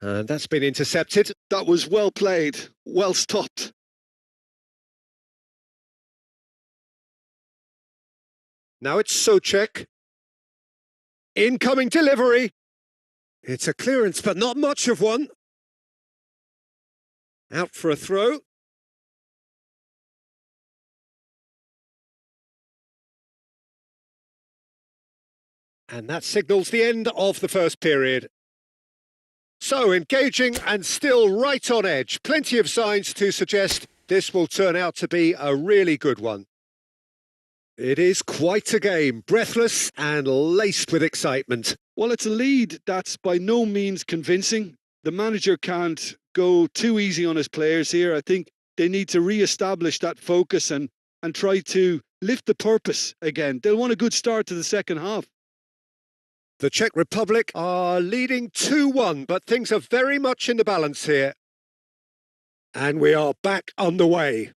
And that's been intercepted. That was well played, well stopped. Now it's Souček. Incoming delivery. It's a clearance, but not much of one. Out for a throw. And that signals the end of the first period. So engaging and still right on edge. Plenty of signs to suggest this will turn out to be a really good one. It is quite a game, breathless and laced with excitement. Well, it's a lead that's by no means convincing. The manager can't go too easy on his players here. I think they need to re-establish that focus and try to lift the purpose again. They'll want a good start to the second half. The Czech Republic are leading 2-1, but things are very much in the balance here. And we are back underway.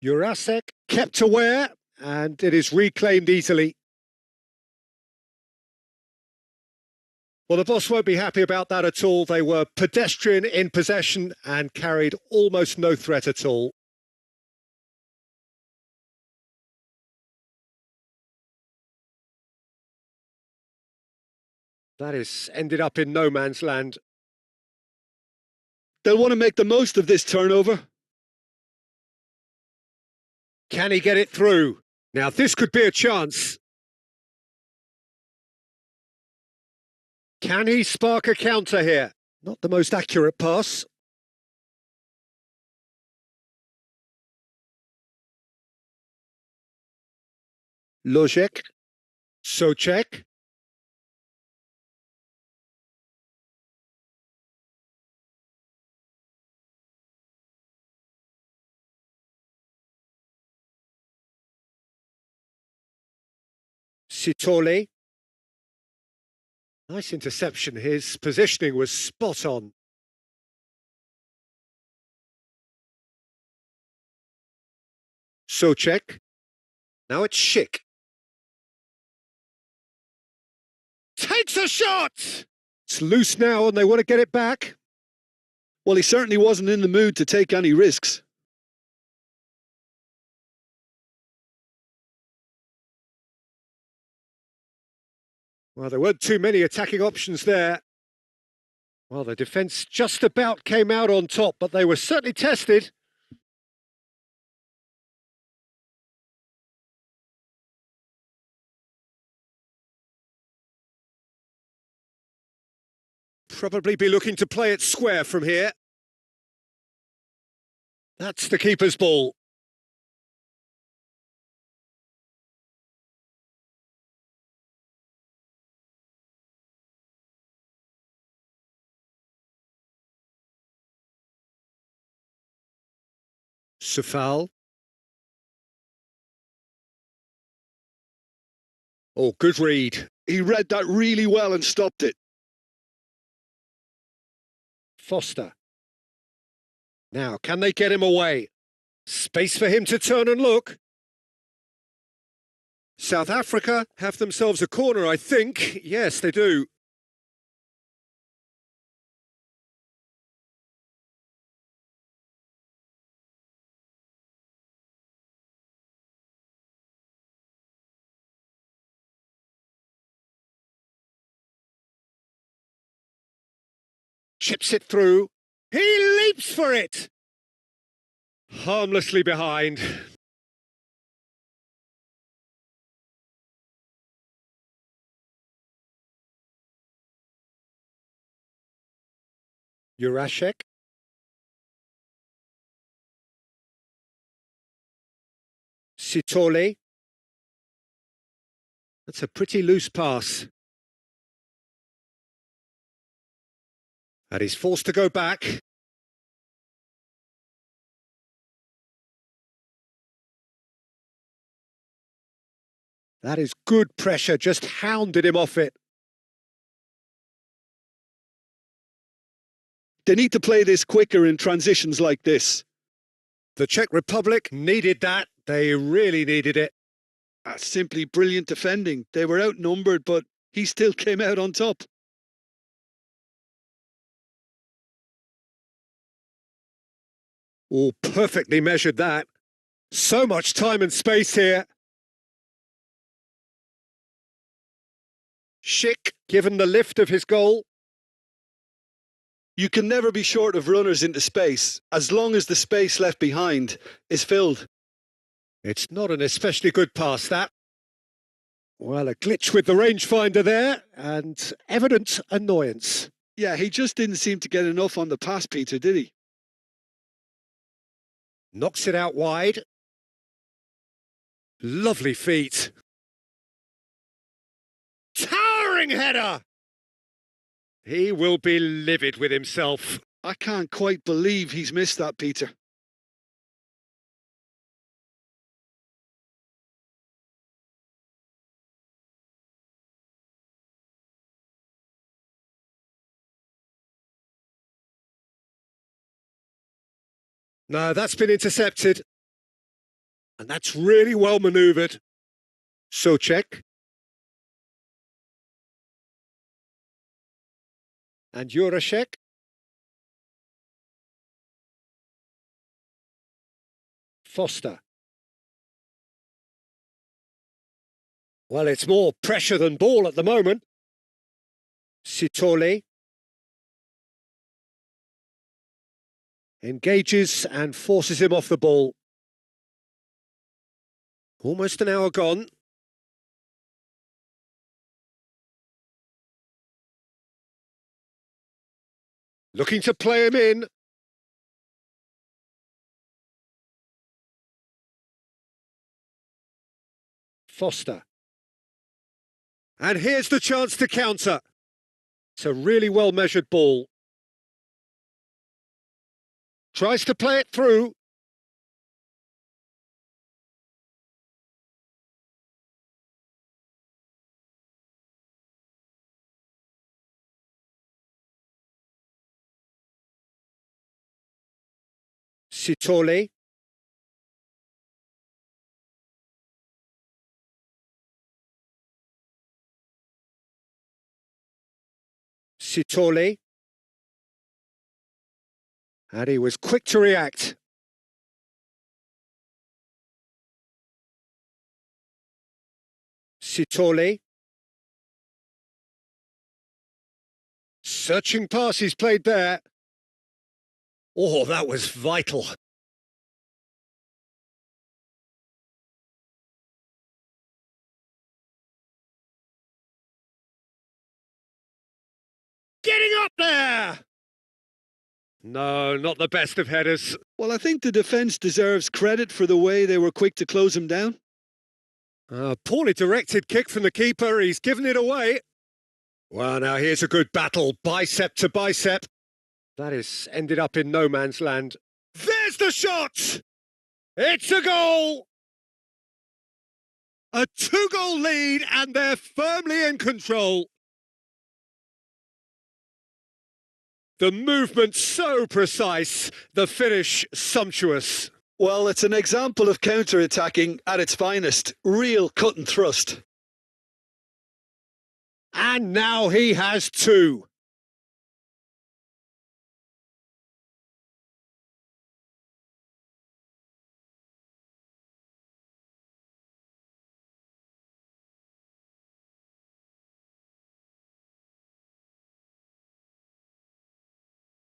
Jurasek kept aware, and it is reclaimed easily. Well, the boss won't be happy about that at all. They were pedestrian in possession and carried almost no threat at all. That is ended up in no man's land. They'll want to make the most of this turnover. Can he get it through? Now this could be a chance. Can he spark a counter here? Not the most accurate pass. Lojek. Souček. Sitole. Nice interception. His positioning was spot on. Souček. Now it's Schick. Takes a shot! It's loose now and they want to get it back. Well, he certainly wasn't in the mood to take any risks. Well, there weren't too many attacking options there. Well, the defence just about came out on top, but they were certainly tested. Probably be looking to play it square from here. That's the keeper's ball. Safal. Oh, good read. He read that really well and stopped it. Foster. Now, can they get him away? Space for him to turn and look. South Africa have themselves a corner, I think. Yes, they do. Chips it through. He leaps for it! Harmlessly behind. Jurasek. Sitole. That's a pretty loose pass. And he's forced to go back. That is good pressure, just hounded him off it. They need to play this quicker in transitions like this. The Czech Republic needed that. They really needed it. Simply brilliant defending. They were outnumbered, but he still came out on top. Oh, perfectly measured that. So much time and space here. Schick given the lift of his goal. You can never be short of runners into space, as long as the space left behind is filled. It's not an especially good pass, that. Well, a glitch with the rangefinder there, and evident annoyance. Yeah, he just didn't seem to get enough on the pass, Peter, did he? Knocks it out wide. Lovely feet. Towering header! He will be livid with himself. I can't quite believe he's missed that, Peter. No, that's been intercepted. And that's really well manoeuvred. Socek. And Jurasek. Foster. Well, it's more pressure than ball at the moment. Sitole. Engages and forces him off the ball. Almost an hour gone. Looking to play him in. Foster. And here's the chance to counter. It's a really well-measured ball. Tries to play it through. Sitole. Sitole. And he was quick to react. Sitole. Searching pass he's played there. Oh, that was vital. Getting up there! No, not the best of headers. Well, I think the defence deserves credit for the way they were quick to close him down. Poorly directed kick from the keeper. He's given it away. Well, now here's a good battle, bicep to bicep. That has ended up in no man's land. There's the shot! It's a goal! A 2-goal lead, and they're firmly in control. The movement so precise, the finish sumptuous. Well, it's an example of counter-attacking at its finest. Real cut and thrust. And now he has 2.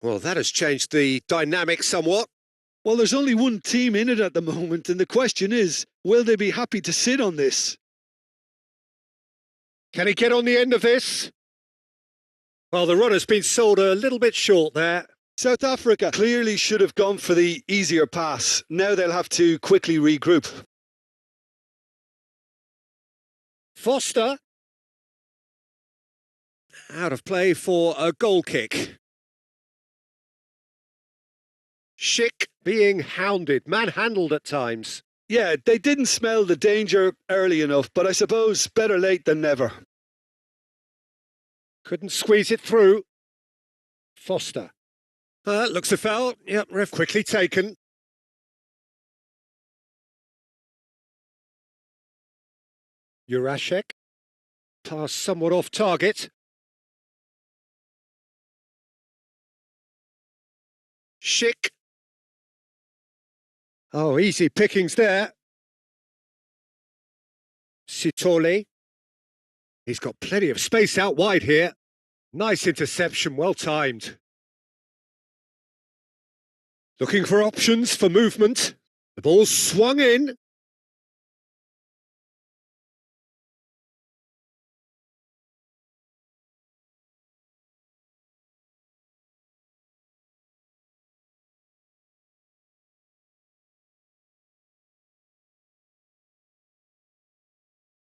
Well, that has changed the dynamic somewhat. Well, there's only one team in it at the moment, and the question is, will they be happy to sit on this? Can he get on the end of this? Well, the runner's been sold a little bit short there. South Africa clearly should have gone for the easier pass. Now they'll have to quickly regroup. Foster. Out of play for a goal kick. Schick being hounded, manhandled at times. Yeah, they didn't smell the danger early enough, but I suppose better late than never. Couldn't squeeze it through. Foster. Looks a foul. Yep, ref quickly taken. Jurasek. Pass somewhat off target. Schick. Oh, easy pickings there. Sitole. He's got plenty of space out wide here. Nice interception, well timed. Looking for options for movement. The ball swung in.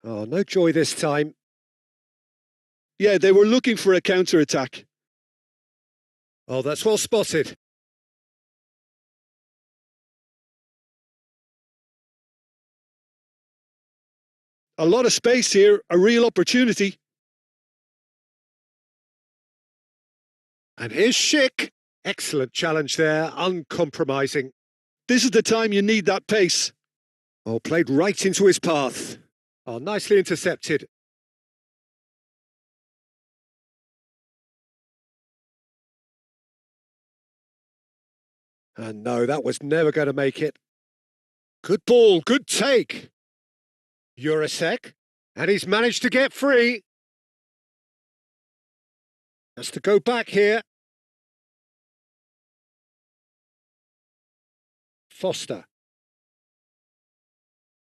Oh, no joy this time. Yeah, they were looking for a counter-attack. Oh, that's well spotted. A lot of space here, a real opportunity. And here's Schick. Excellent challenge there, uncompromising. This is the time you need that pace. Oh, played right into his path. Oh, nicely intercepted. And no, that was never going to make it. Good ball, good take. Jurasek, and he's managed to get free. Has to go back here. Foster.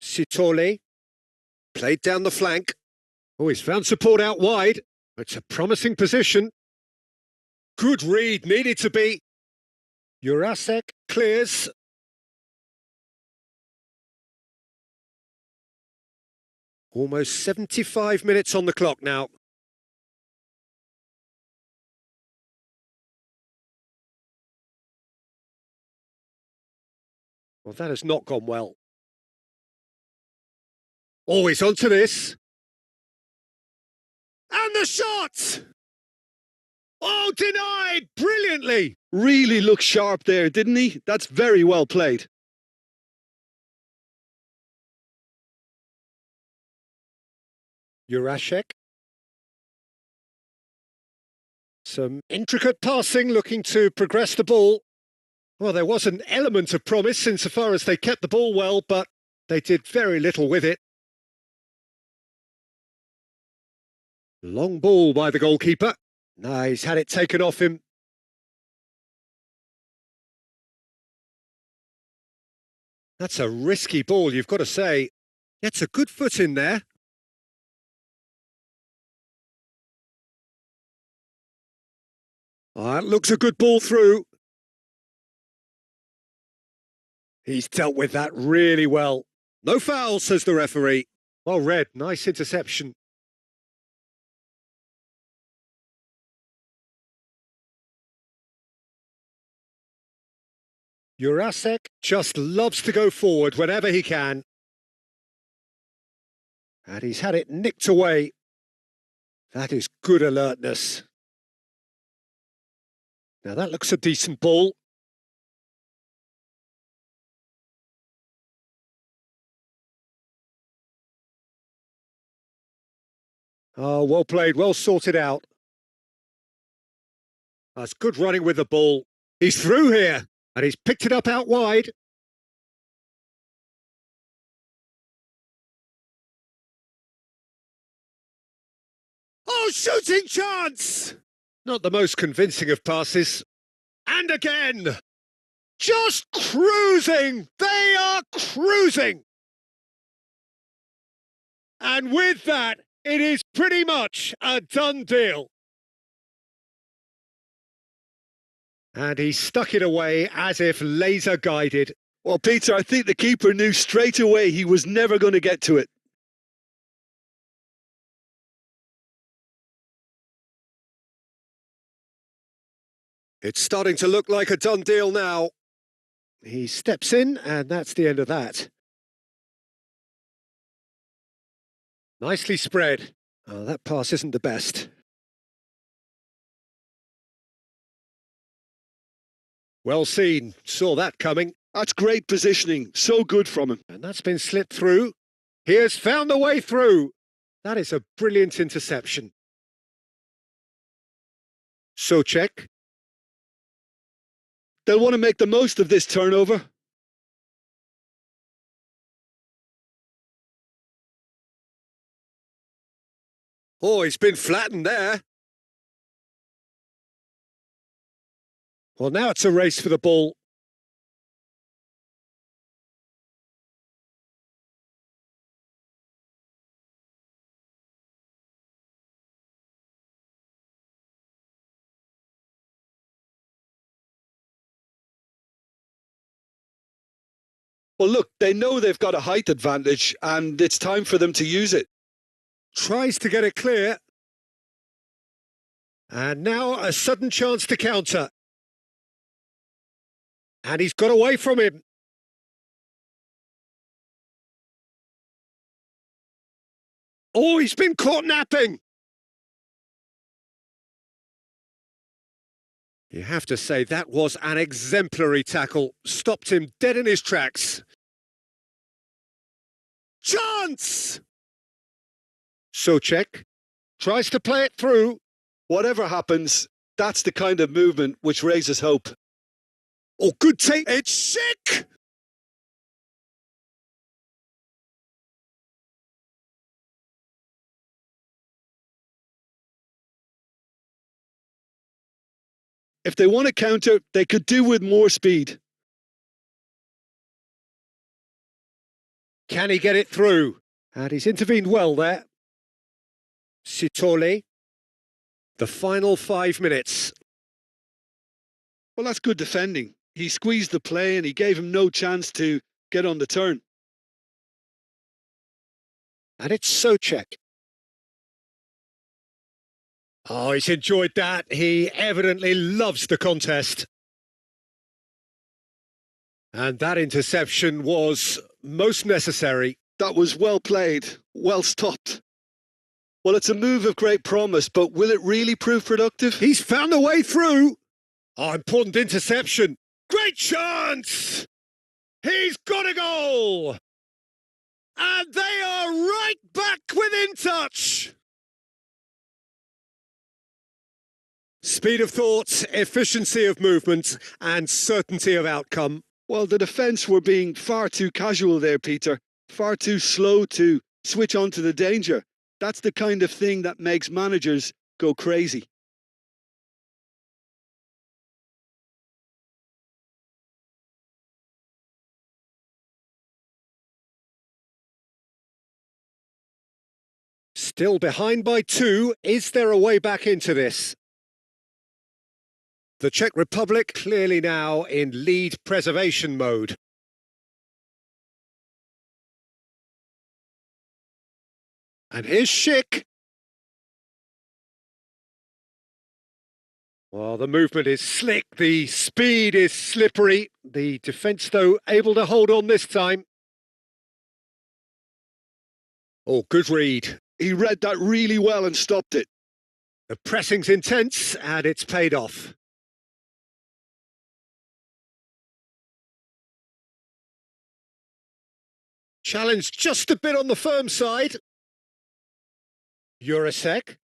Sitole. Played down the flank. Oh, he's found support out wide. It's a promising position. Good read, needed to be. Jurasek clears. Almost 75 minutes on the clock now. Well, that has not gone well. Oh, he's onto this. And the shot! Oh, denied brilliantly. Really looked sharp there, didn't he? That's very well played. Jurasek. Some intricate passing, looking to progress the ball. Well, there was an element of promise insofar as they kept the ball well, but they did very little with it. Long ball by the goalkeeper. No, he's had it taken off him. That's a risky ball, you've got to say. Gets a good foot in there. Oh, that looks a good ball through. He's dealt with that really well. No foul, says the referee. Well read, nice interception. Jurasek just loves to go forward whenever he can. And he's had it nicked away. That is good alertness. Now that looks a decent ball. Oh, well played, well sorted out. That's good running with the ball. He's through here, and he's picked it up out wide. Oh, shooting chance! Not the most convincing of passes. And again! Just cruising! They are cruising! And with that, it is pretty much a done deal. And he stuck it away as if laser guided. Well, Peter, I think the keeper knew straight away he was never going to get to it. It's starting to look like a done deal now. He steps in, and that's the end of that. Nicely spread. Oh, that pass isn't the best. Well seen. Saw that coming. That's great positioning. So good from him. And that's been slipped through. He has found the way through. That is a brilliant interception. Socek. They'll want to make the most of this turnover. Oh, he's been flattened there. Well, now it's a race for the ball. Well, look, they know they've got a height advantage and it's time for them to use it. Tries to get it clear. And now a sudden chance to counter. And he's got away from him. Oh, he's been caught napping. You have to say that was an exemplary tackle. Stopped him dead in his tracks. Chance! Souček tries to play it through. Whatever happens, that's the kind of movement which raises hope. Oh, good take. It's sick! If they want to counter, they could do with more speed. Can he get it through? And he's intervened well there. Sitole. The final 5 minutes. Well, that's good defending. He squeezed the play and he gave him no chance to get on the turn. And it's Souček. Oh, he's enjoyed that. He evidently loves the contest. And that interception was most necessary. That was well played, well stopped. Well, it's a move of great promise, but will it really prove productive? He's found a way through. Oh, important interception. Great chance! He's got a goal! And they are right back within touch! Speed of thought, efficiency of movement, and certainty of outcome. Well, the defence were being far too casual there, Peter. Far too slow to switch on to the danger. That's the kind of thing that makes managers go crazy. Still behind by 2. Is there a way back into this? The Czech Republic clearly now in lead preservation mode. And here's Schick. Well, the movement is slick, the speed is slippery. The defence, though, able to hold on this time. Oh, good read. He read that really well and stopped it. The pressing's intense and it's paid off. Challenged just a bit on the firm side. Jurasek.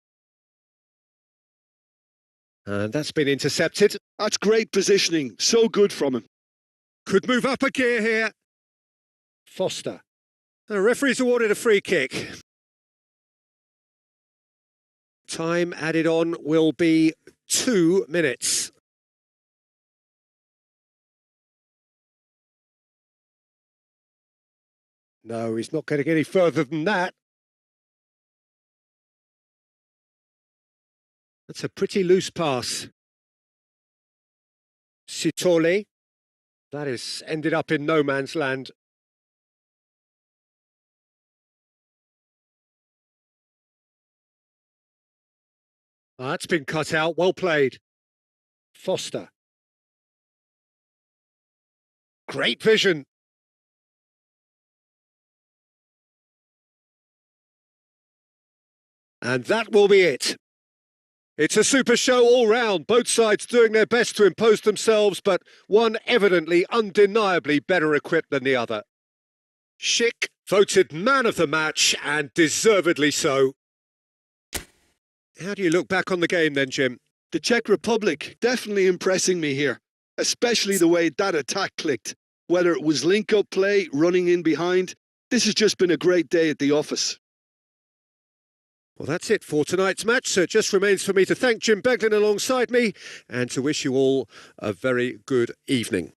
And that's been intercepted. That's great positioning. So good from him. Could move up a gear here. Foster. The referee's awarded a free kick. Time added on will be 2 minutes. No, he's not getting any further than that. That's a pretty loose pass. Sitole. That has ended up in no man's land. That's been cut out. Well played. Foster. Great vision. And that will be it. It's a super show all round, both sides doing their best to impose themselves, but one evidently, undeniably better equipped than the other. Schick voted man of the match, and deservedly so. How do you look back on the game then, Jim? The Czech Republic definitely impressing me here, especially the way that attack clicked. Whether it was link-up play, running in behind, this has just been a great day at the office. Well, that's it for tonight's match. So it just remains for me to thank Jim Beglin alongside me and to wish you all a very good evening.